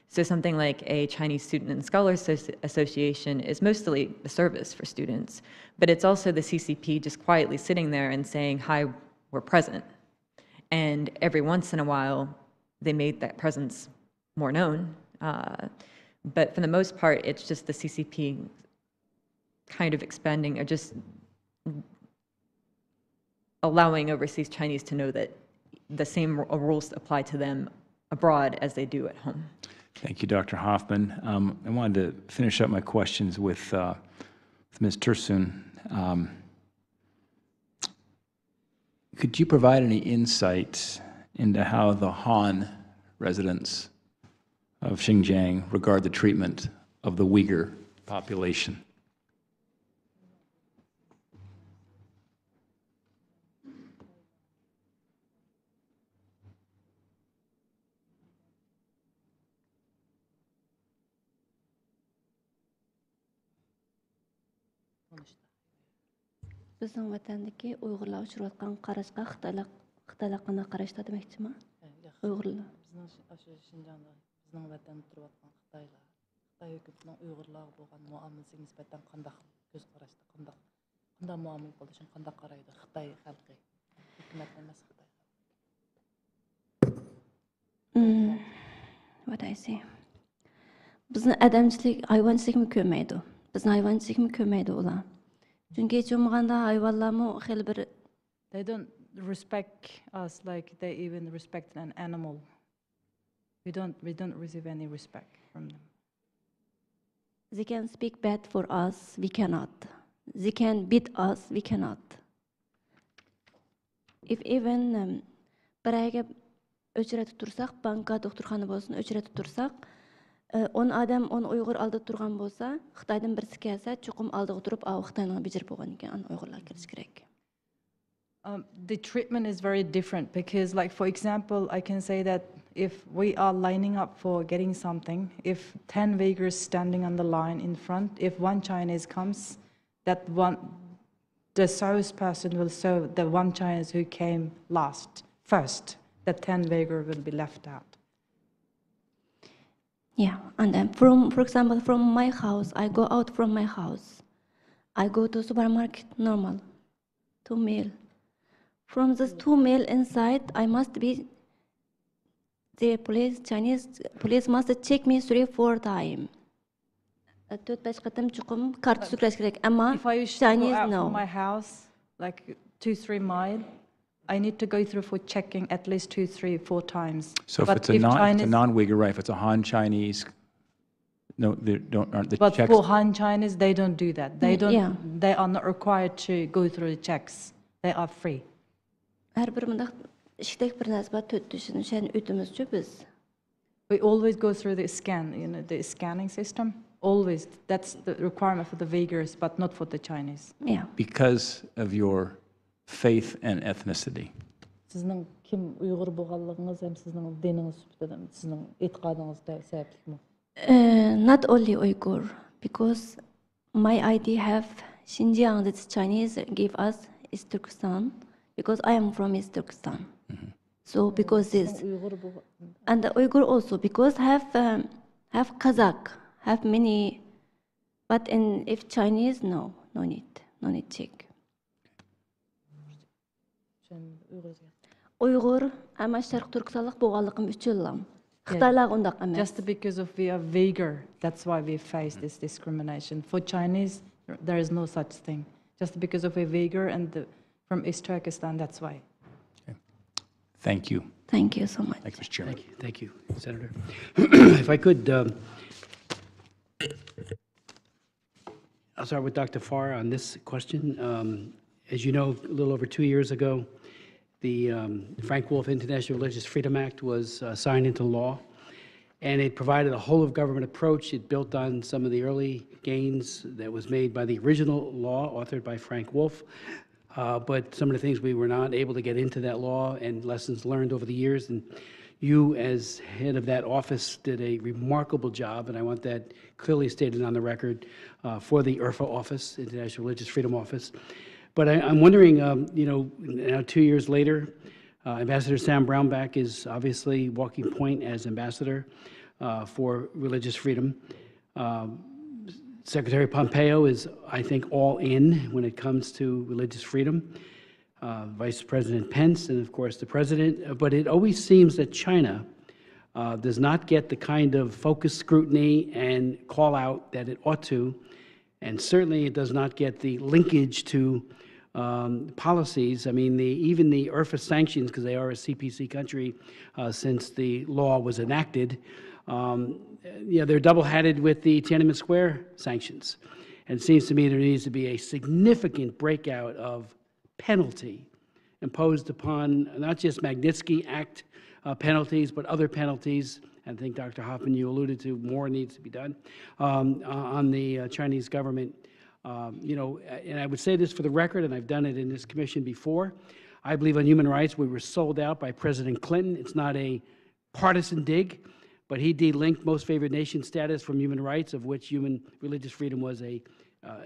So something like a Chinese Student and Scholars Association is mostly a service for students, but it's also the CCP just quietly sitting there and saying, hi, we're present. And every once in a while, they made that presence more known. But for the most part, it's just the CCP kind of expanding or just allowing overseas Chinese to know that the same rules apply to them abroad as they do at home. Thank you, Dr. Hoffman. I wanted to finish up my questions with Ms. Tursun. Could you provide any insight into how the Han residents of Xinjiang regard the treatment of the Uyghur population? Біздің ватандагы уйгырлар учурап карашка Кытайлар кандай карашты демекчи ма? Уйгырлар. Bizning Şinjanda, bizning vatanda turib atgan Xitoylar, Xitoy hökumətinin Uyğurlarga bo'lgan muomalasiga nisbatan qanday ko'z qarashda, qanday muomala qilishini qanday qaraydi Xitoy xalqi, hukumat emas Xitoy xalqi. What I say? Bizni adamchilik, hayvonchilikmi ko'maydi? Bizni hayvonchilikmi ko'maydi ular? Chunki hech bo'lmaganda hayvonlarmi xil bir They don't respect us like they even respect an animal. We don't receive any respect from them. They can speak bad for us, we cannot. They can beat us, we cannot. If even bir ayga o'chratib tursak, bankka, doktorxona bo'lsin, o'chratib tursak, 10 odam 10 Uyg'ur alda turgan bo'lsa, Xitoydan birisi kelsa, chuqum aldiga turib, Xitoyning bijirib bo'lgan ekan, Uyg'urlar kirish kerak. The treatment is very different because, like, for example, I can say that if we are lining up for getting something, if 10 Uyghurs standing on the line in front, if one Chinese comes, the service person will serve the one Chinese who came first. The 10 Uyghurs will be left out. Yeah, and then for example, from my house, I go out from my house. I go to supermarket, normal, 2 meal. From this 2 meal inside, I must be, the Chinese police must check me 3-4 times. If I wish to go out from my house, like 2-3 miles, I need to go through for checking at least 2-3-4 times. So if it's a non-Uyghur, right? If it's a Han Chinese, no, aren't the checks? But for Han Chinese, they don't do that. They don't. Yeah. They are not required to go through the checks. They are free. We always go through the scan, the scanning system. Always. That's the requirement for the Uyghurs, but not for the Chinese. Yeah. Because of your faith and ethnicity. Sizning kim Uyghur bo'lganligingiz ham sizning diningiz üstüden, sizning e'tiqodingizda sabablikmi? Not only Uyghur, because my ID have Xinjiang, that's Chinese, give us is Turkestan, because I am from East Turkestan. So because this, and the Uyghur also, because have Kazakh, have many, but if Chinese, no need check. Uyghur, ama Şarkı Türkistanlık boğanlığım 3 yıllam. Xitaylar undaq emas. Just because of we are Uyghur, that's why we face this discrimination. For Chinese, there is no such thing. Just because of a Uyghur and from East Turkestan, that's why. Thank you. Thank you so much. Thank you, Mr. Chairman. Thank you, Senator. If I could, I'll start with Dr. Farr on this question. As you know, a little over 2 years ago, the Frank Wolf International Religious Freedom Act was signed into law, and it provided a whole-of-government approach. It built on some of the early gains that was made by the original law authored by Frank Wolf, but some of the things we were not able to get into that law and lessons learned over the years. And you, as head of that office, did a remarkable job, and I want that clearly stated on the record for the IRFA office, International Religious Freedom Office. But I'm wondering, you know, now 2 years later, Ambassador Sam Brownback is obviously walking point as ambassador for religious freedom. Secretary Pompeo is, I think, all in when it comes to religious freedom. Vice President Pence, and of course the President. But it always seems that China does not get the kind of focused scrutiny and call out that it ought to. And certainly it does not get the linkage to policies. I mean, even the IRFA sanctions, because they are a CPC country since the law was enacted, you know, they're double-hatted with the Tiananmen Square sanctions. And it seems to me there needs to be a significant breakout of penalty imposed upon not just Magnitsky Act penalties, but other penalties. I think, Dr. Hoffman, you alluded to more needs to be done on the Chinese government. You know, and I would say this for the record, and I've done it in this commission before. I believe on human rights we were sold out by President Clinton. It's not a partisan dig, but he delinked most favored nation status from human rights, of which human religious freedom was a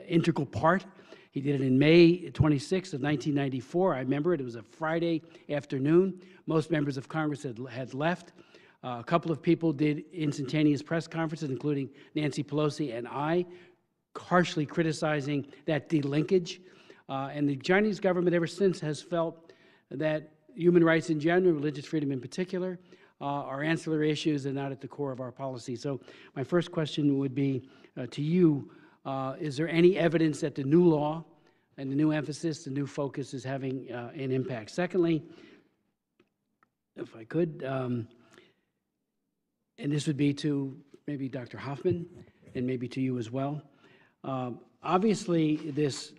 integral part. He did it in May 26th of 1994. I remember it. It was a Friday afternoon. Most members of Congress had left. A couple of people did instantaneous press conferences, including Nancy Pelosi and I, harshly criticizing that delinkage. And the Chinese government ever since has felt that human rights in general, religious freedom in particular, are ancillary issues and not at the core of our policy. So my first question would be to you, is there any evidence that the new law and the new emphasis, the new focus is having an impact? Secondly, if I could, and this would be to maybe Dr. Hoffman and maybe to you as well. Obviously, this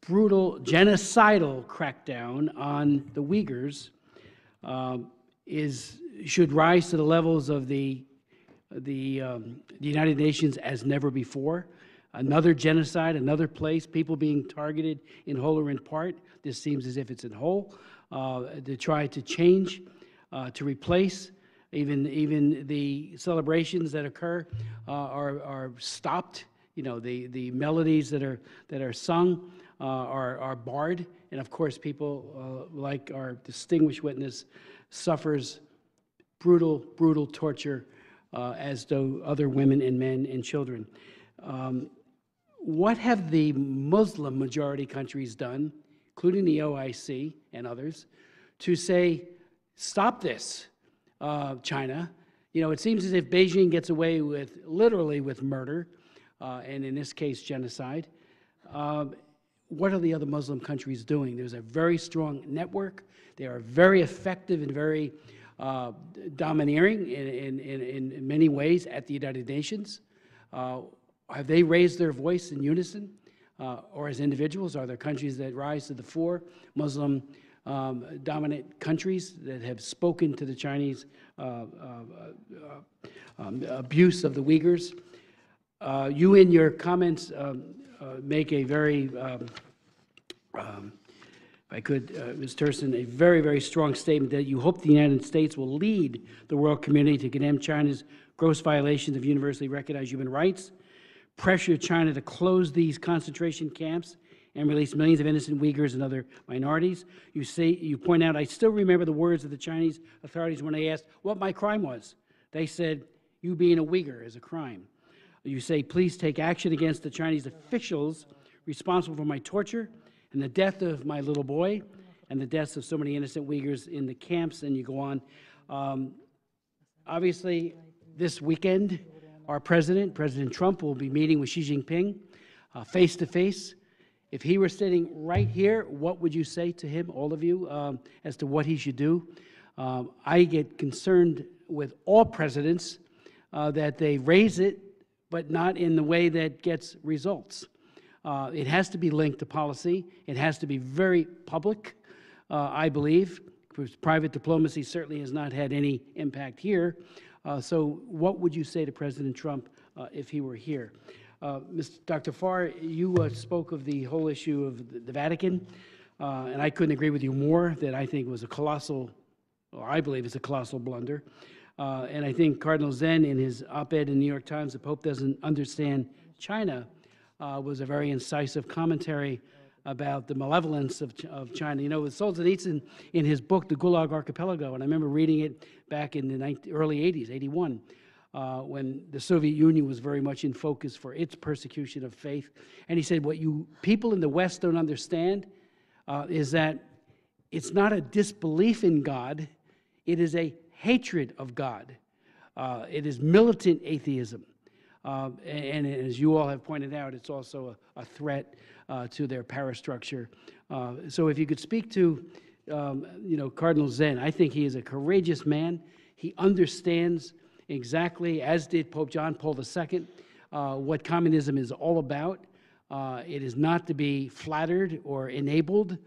brutal genocidal crackdown on the Uyghurs should rise to the levels of the United Nations as never before. Another genocide, another place, people being targeted in whole or in part. This seems as if it's in whole. To try to change, to replace. Even the celebrations that occur are stopped. You know, the melodies that are sung are barred, and of course, people like our distinguished witness suffers brutal torture, as do other women and men and children. What have the Muslim majority countries done, including the OIC and others, to say, stop this? China. You know, it seems as if Beijing gets away with, literally with murder, and in this case, genocide. What are the other Muslim countries doing? There's a very strong network. They are very effective and very domineering in many ways at the United Nations. Have they raised their voice in unison? Or as individuals, are there countries that rise to the fore, Muslim dominant countries that have spoken to the Chinese abuse of the Uyghurs? You, in your comments, make a very, if I could, Ms. Tursun, a very, very strong statement that you hope the United States will lead the world community to condemn China's gross violations of universally recognized human rights, pressure China to close these concentration camps, and release millions of innocent Uyghurs and other minorities. You point out, I still remember the words of the Chinese authorities when they asked what my crime was. They said, you being a Uyghur is a crime. You say, please take action against the Chinese officials responsible for my torture and the death of my little boy and the deaths of so many innocent Uyghurs in the camps, and you go on. Obviously, this weekend, our president, President Trump, will be meeting with Xi Jinping face to face. If he were sitting right here, what would you say to him, all of you, as to what he should do? I get concerned with all presidents that they raise it, but not in the way that gets results. It has to be linked to policy. It has to be very public, I believe, because private diplomacy certainly has not had any impact here. So what would you say to President Trump if he were here? Dr. Farr, you spoke of the whole issue of the Vatican, and I couldn't agree with you more that I think was a colossal, or I believe it's a colossal blunder. And I think Cardinal Zen, in his op-ed in the New York Times, "The Pope Doesn't Understand China," was a very incisive commentary about the malevolence of China. You know, with Solzhenitsyn in his book, The Gulag Archipelago, and I remember reading it back in the early 80s, 81, when the Soviet Union was very much in focus for its persecution of faith. And he said, what you people in the West don't understand is that it's not a disbelief in God, it is a hatred of God. It is militant atheism. And as you all have pointed out, it's also a threat to their parastructure. So if you could speak to, you know, Cardinal Zen, I think he is a courageous man. He understands exactly, as did Pope John Paul II, what communism is all about. It is not to be flattered or enabled.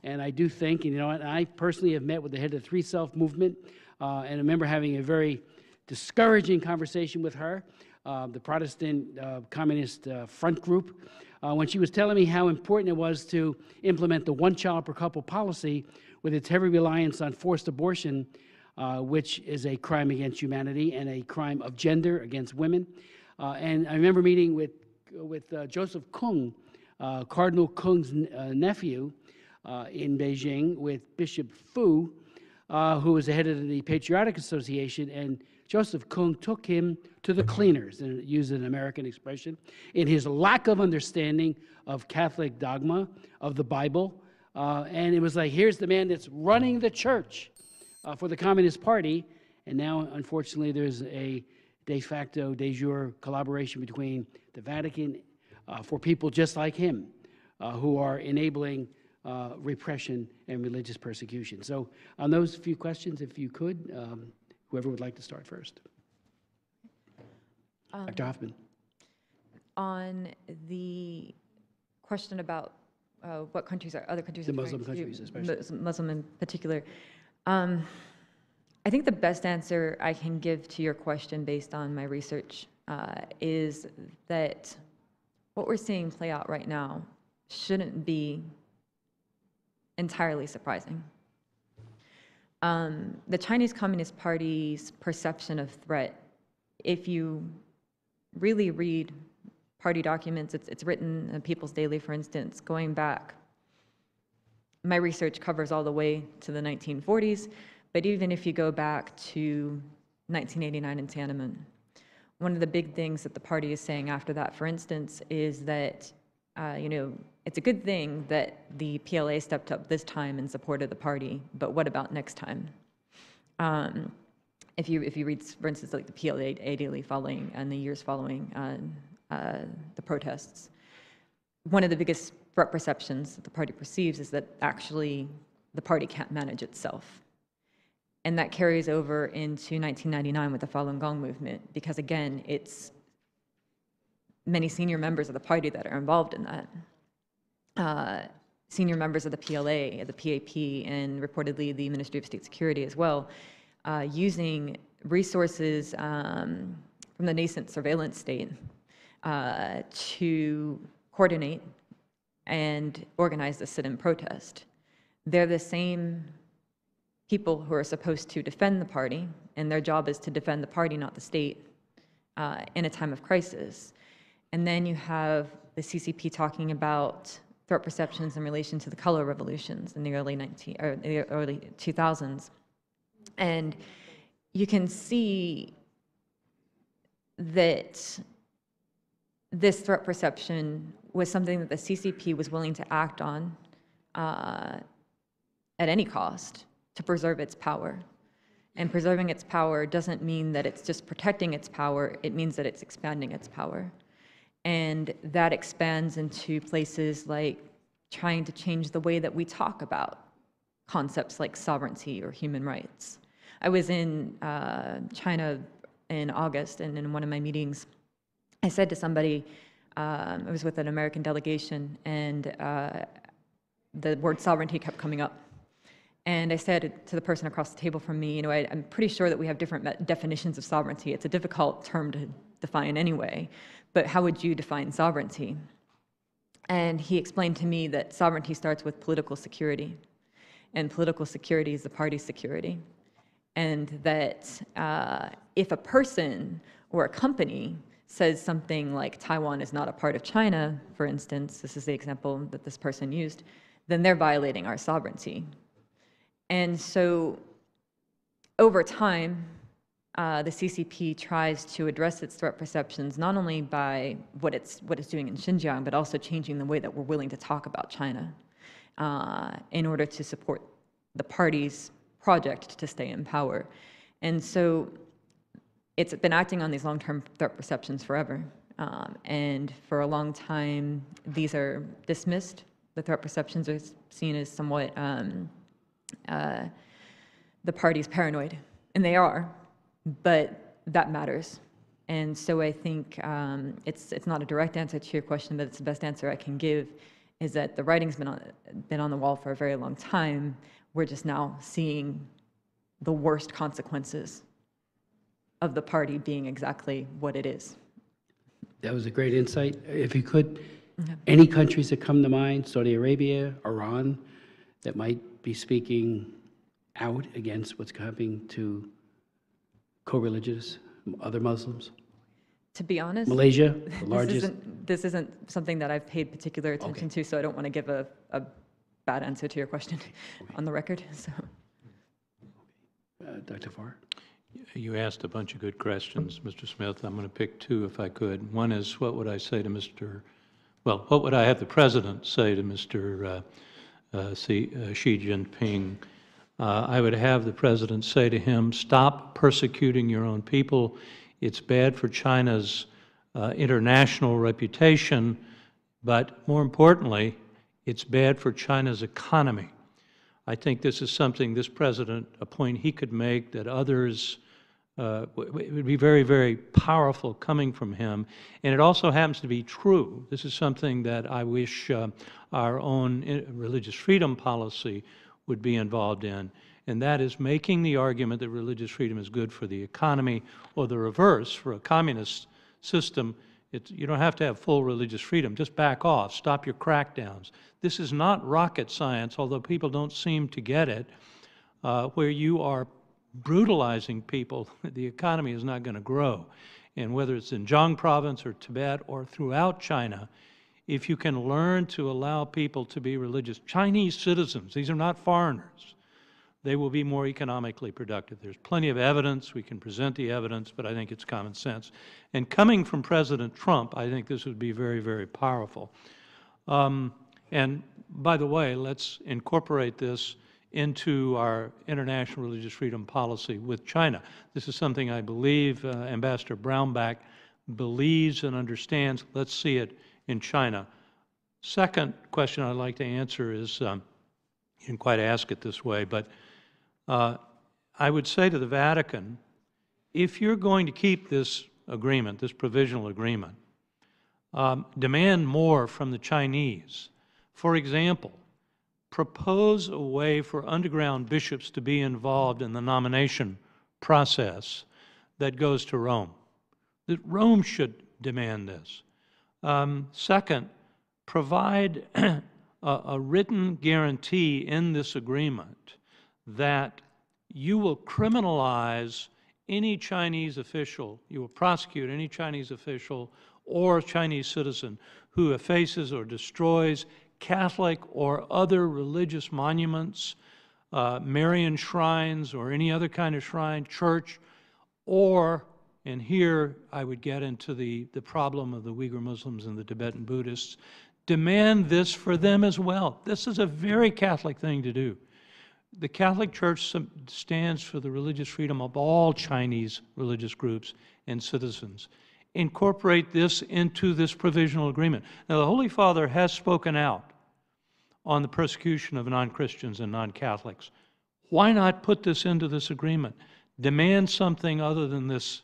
And I do think, and, you know, and I personally have met with the head of the Three Self movement, and I remember having a very discouraging conversation with her, the Protestant Communist Front Group, when she was telling me how important it was to implement the one-child-per-couple policy with its heavy reliance on forced abortion, which is a crime against humanity and a crime of gender against women. And I remember meeting with Joseph Kung, Cardinal Kung's nephew, in Beijing, with Bishop Fu, who was the head of the Patriotic Association, and Joseph Kung took him to the cleaners, and use an American expression, in his lack of understanding of Catholic dogma, of the Bible. And it was like, here's the man that's running the church for the Communist Party, and now, unfortunately, there's a de facto, de jure collaboration between the Vatican for people just like him, who are enabling repression and religious persecution. So on those few questions, if you could, whoever would like to start first. Dr. Hoffman. On the question about what countries are, other countries The are Muslim trying to- countries, especially. Muslim in particular. I think the best answer I can give to your question based on my research is that what we're seeing play out right now shouldn't be entirely surprising. The Chinese Communist Party's perception of threat, if you really read party documents, it's written in People's Daily, for instance, going back. My research covers all the way to the 1940s, but even if you go back to 1989 in Tiananmen, one of the big things that the party is saying after that, for instance, is that you know, it's a good thing that the PLA stepped up this time and supported the party, but what about next time? If you read, for instance, like the PLA daily following and the years following the protests, one of the biggest threat perceptions that the party perceives is that actually the party can't manage itself. And that carries over into 1999 with the Falun Gong movement, because again, it's many senior members of the party that are involved in that. Senior members of the PLA, the PAP, and reportedly the Ministry of State Security as well, using resources from the nascent surveillance state to coordinate and organize the sit-in protest. They're the same people who are supposed to defend the party, and their job is to defend the party, not the state, in a time of crisis. And then you have the CCP talking about threat perceptions in relation to the color revolutions in the early 2000s. And you can see that this threat perception was something that the CCP was willing to act on at any cost to preserve its power. And preserving its power doesn't mean that it's just protecting its power, it means that it's expanding its power. And that expands into places like trying to change the way that we talk about concepts like sovereignty or human rights. I was in China in August, and in one of my meetings, I said to somebody, I was with an American delegation, and the word sovereignty kept coming up. And I said to the person across the table from me, I'm pretty sure that we have different definitions of sovereignty. It's a difficult term to define anyway, but how would you define sovereignty? And he explained to me that sovereignty starts with political security, and political security is the party's security. And that if a person or a company says something like Taiwan is not a part of China, for instance, this is the example that this person used, then they're violating our sovereignty. And so over time, the CCP tries to address its threat perceptions not only by what it's doing in Xinjiang, but also changing the way that we're willing to talk about China in order to support the party's project to stay in power. And so it's been acting on these long-term threat perceptions forever. And for a long time, these are dismissed. The threat perceptions are seen as somewhat the party's paranoid, and they are, but that matters. And so I think it's not a direct answer to your question, but it's the best answer I can give, is that the writing's been on the wall for a very long time. We're just now seeing the worst consequences of the party being exactly what it is. That was a great insight. If you could, any countries that come to mind, Saudi Arabia, Iran, that might be speaking out against what's happening to co-religious, other Muslims? To be honest, Malaysia, the largest. This isn't something that I've paid particular attention to, so I don't want to give a bad answer to your question on the record. So, Dr. Farr? You asked a bunch of good questions, Mr. Smith. I'm going to pick two if I could. One is, what would I say to what would I have the President say to Mr. Xi Jinping? I would have the President say to him, stop persecuting your own people. It's bad for China's international reputation, but more importantly, it's bad for China's economy. I think this is something this President, a point he could make that others, it would be very, very powerful coming from him. And it also happens to be true. This is something that I wish our own religious freedom policy would be involved in, and that is making the argument that religious freedom is good for the economy, or the reverse, for a communist system. You don't have to have full religious freedom. Just back off. Stop your crackdowns. This is not rocket science, although people don't seem to get it, where you are brutalizing people. The economy is not going to grow. And whether it's in Zhejiang province or Tibet or throughout China, if you can learn to allow people to be religious, Chinese citizens, these are not foreigners, they will be more economically productive. There's plenty of evidence. We can present the evidence, but I think it's common sense. And coming from President Trump, I think this would be very, very powerful. And by the way, let's incorporate this into our international religious freedom policy with China. This is something I believe Ambassador Brownback believes and understands. Let's see it in China. Second question I'd like to answer is, you didn't quite ask it this way, but I would say to the Vatican, if you're going to keep this agreement, this provisional agreement, demand more from the Chinese. For example, propose a way for underground bishops to be involved in the nomination process that goes to Rome. That Rome should demand this. Second, provide a written guarantee in this agreement that you will criminalize any Chinese official, you will prosecute any Chinese official or Chinese citizen who effaces or destroys Catholic or other religious monuments, Marian shrines or any other kind of shrine, church, or, and here I would get into the problem of the Uyghur Muslims and the Tibetan Buddhists, demand this for them as well. This is a very Catholic thing to do. the Catholic Church stands for the religious freedom of all Chinese religious groups and citizens. Incorporate this into this provisional agreement. Now, the Holy Father has spoken out on the persecution of non-Christians and non-Catholics. Why not put this into this agreement? Demand something other than this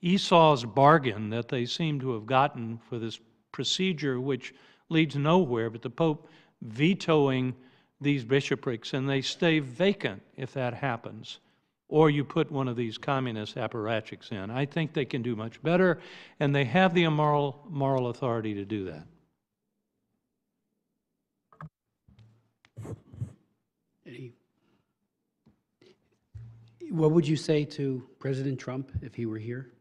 Esau's bargain that they seem to have gotten for this procedure, which leads nowhere but the Pope vetoing these bishoprics, and they stay vacant if that happens. Or you put one of these communist apparatchiks in. I think they can do much better, and they have the moral authority to do that. What would you say to President Trump if he were here?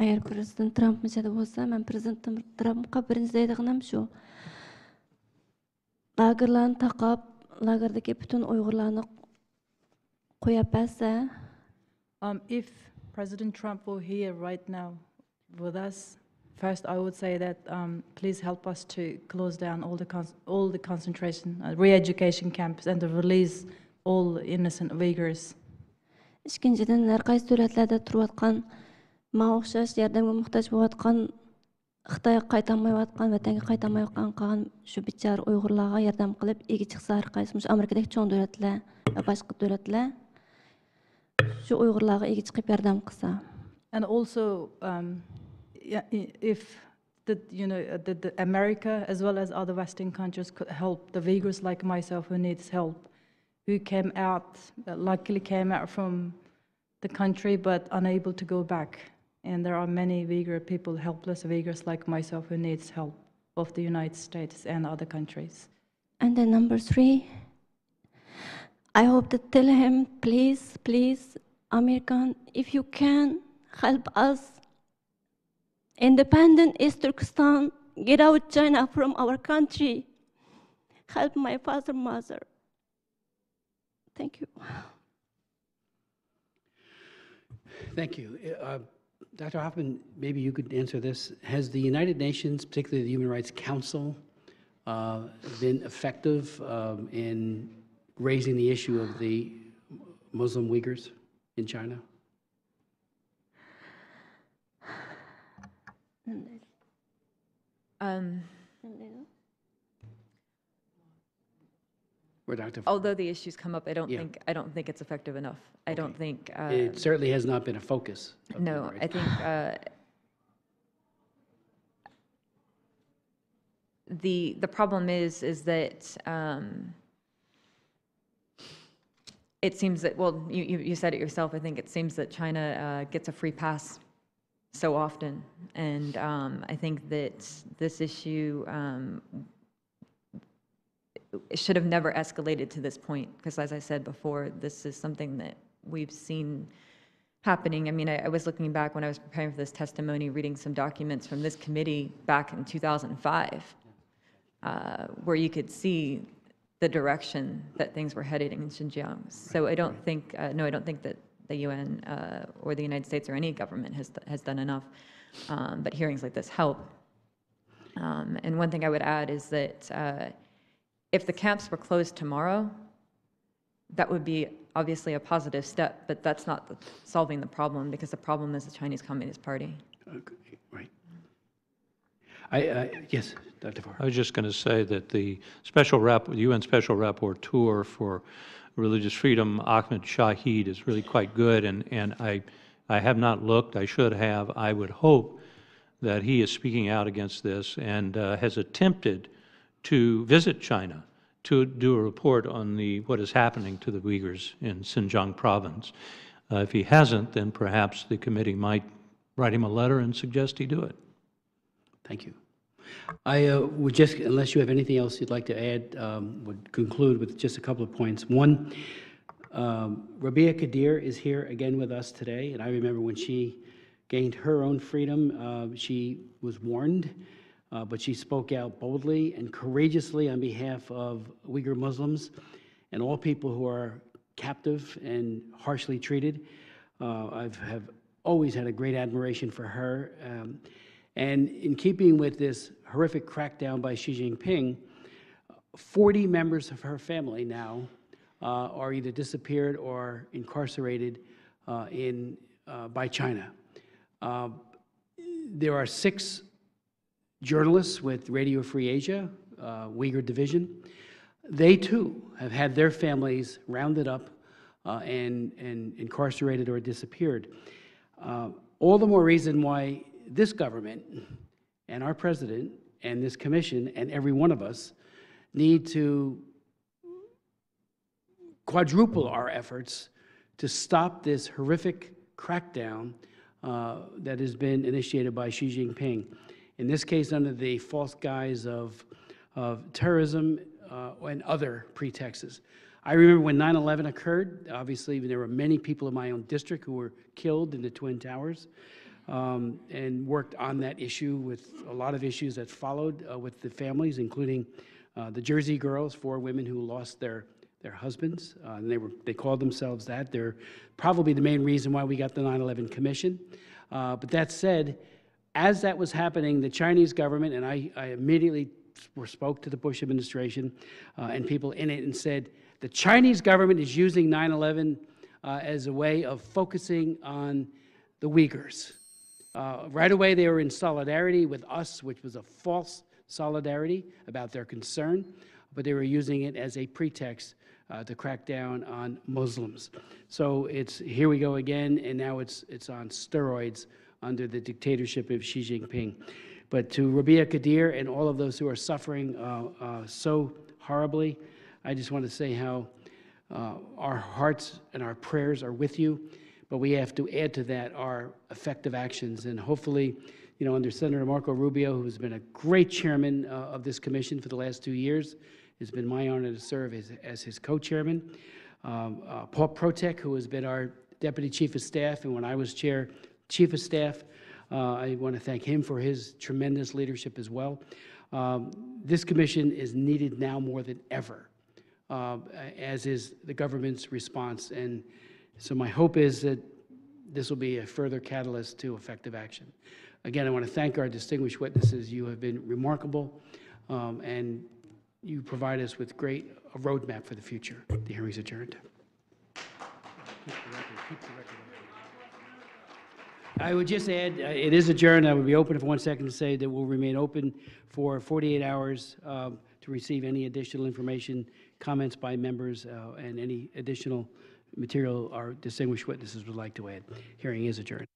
Eğer Prezident Trump müşahede olsa, ben Prezident Trump'a birinci deydiğim şu. Lagerlarını takıp, lagerdeki bütün Uygurlarını koyup etse. If President Trump were here right now with us, first I would say that please help us to close down all the concentration, re-education camps, and to release all innocent Uyghurs. İkinciden, her qaysı dövlətlerde turuyatqan, mağa oxşaş yardımga muhtaç bolayotgan, Xitayga qaytanmayotgan, vatanga qaytanmayotgan qalan şu bichar Uyg'urlarga yordam qilib, egi chiqsa har qaysi Amerikadagi cho'ng davlatlar va boshqa davlatlar şu Uyg'urlarga egi chiqib yordam qilsa. And also, if the America as well as other Western countries could help the Uyghurs like myself who needs help, who luckily came out from the country but unable to go back. And there are many Uyghur people, helpless Uyghurs like myself, who needs help of the United States and other countries. And then number 3, I hope to tell him, please, American, if you can help us, independent East Turkestan, get out China from our country, help my father, mother. Thank you. Thank you. Dr. Hoffman, maybe you could answer this. Has the United Nations, particularly the Human Rights Council, been effective in raising the issue of the Muslim Uyghurs in China? Although the issues come up, I don't think it's effective enough. I don't think it certainly has not been a focus. No, I think the problem is that it seems that, well, you said it yourself. I think it seems that China gets a free pass so often, and I think that this issue. It should have never escalated to this point, because as I said before, this is something that we've seen happening. I mean, I was looking back when I was preparing for this testimony, reading some documents from this committee back in 2005, where you could see the direction that things were headed in Xinjiang. So I don't think, I don't think that the UN or the United States or any government has done enough, but hearings like this help. And one thing I would add is that if the camps were closed tomorrow, that would be obviously a positive step, but that's not solving the problem, because the problem is the Chinese Communist Party. Okay, right. Yes, Dr. Farr. I was just going to say that the UN Special Rapporteur for Religious Freedom, Ahmed Shahid, is really quite good, and I have not looked. I should have. I would hope that he is speaking out against this and has attempted to visit China to do a report on what is happening to the Uyghurs in Xinjiang province. If he hasn't, then perhaps the committee might write him a letter and suggest he do it. Thank you. I would just, unless you have anything else you'd like to add, would conclude with just a couple of points. One, Rabia Kadir is here again with us today, and I remember when she gained her own freedom, she was warned, but she spoke out boldly and courageously on behalf of Uyghur Muslims and all people who are captive and harshly treated. I have always had a great admiration for her. And in keeping with this horrific crackdown by Xi Jinping, 40 members of her family now are either disappeared or incarcerated by China. There are 6 journalists with Radio Free Asia, Uyghur Division. They too have had their families rounded up and incarcerated or disappeared. All the more reason why this government and our president and this commission and every one of us need to quadruple our efforts to stop this horrific crackdown that has been initiated by Xi Jinping. In this case, under the false guise of terrorism and other pretexts. I remember when 9/11 occurred, obviously there were many people in my own district who were killed in the Twin Towers, and worked on that issue with a lot of issues that followed with the families, including the Jersey girls, 4 women who lost their husbands. And they called themselves that. They're probably the main reason why we got the 9/11 Commission. But that said, as that was happening, the Chinese government, and I immediately spoke to the Bush administration and people in it and said, the Chinese government is using 9/11 as a way of focusing on the Uyghurs. Right away, they were in solidarity with us, which was a false solidarity about their concern, but they were using it as a pretext to crack down on Muslims. So here we go again, and now it's on steroids under the dictatorship of Xi Jinping. But to Rabia Kadir and all of those who are suffering so horribly, I just want to say how our hearts and our prayers are with you, but we have to add to that our effective actions. And hopefully, under Senator Marco Rubio, who has been a great chairman of this commission for the last 2 years, it's been my honor to serve as his co-chairman. Paul Protek, who has been our deputy chief of staff, and when I was chief of staff, I want to thank him for his tremendous leadership as well. This commission is needed now more than ever, as is the government's response. And so my hope is that this will be a further catalyst to effective action. Again, I want to thank our distinguished witnesses. You have been remarkable, and you provide us with a roadmap for the future. The hearing is adjourned. I would just add, it is adjourned. I would be open for 1 second to say that we'll remain open for 48 hours to receive any additional information, comments by members, and any additional material our distinguished witnesses would like to add. Hearing is adjourned.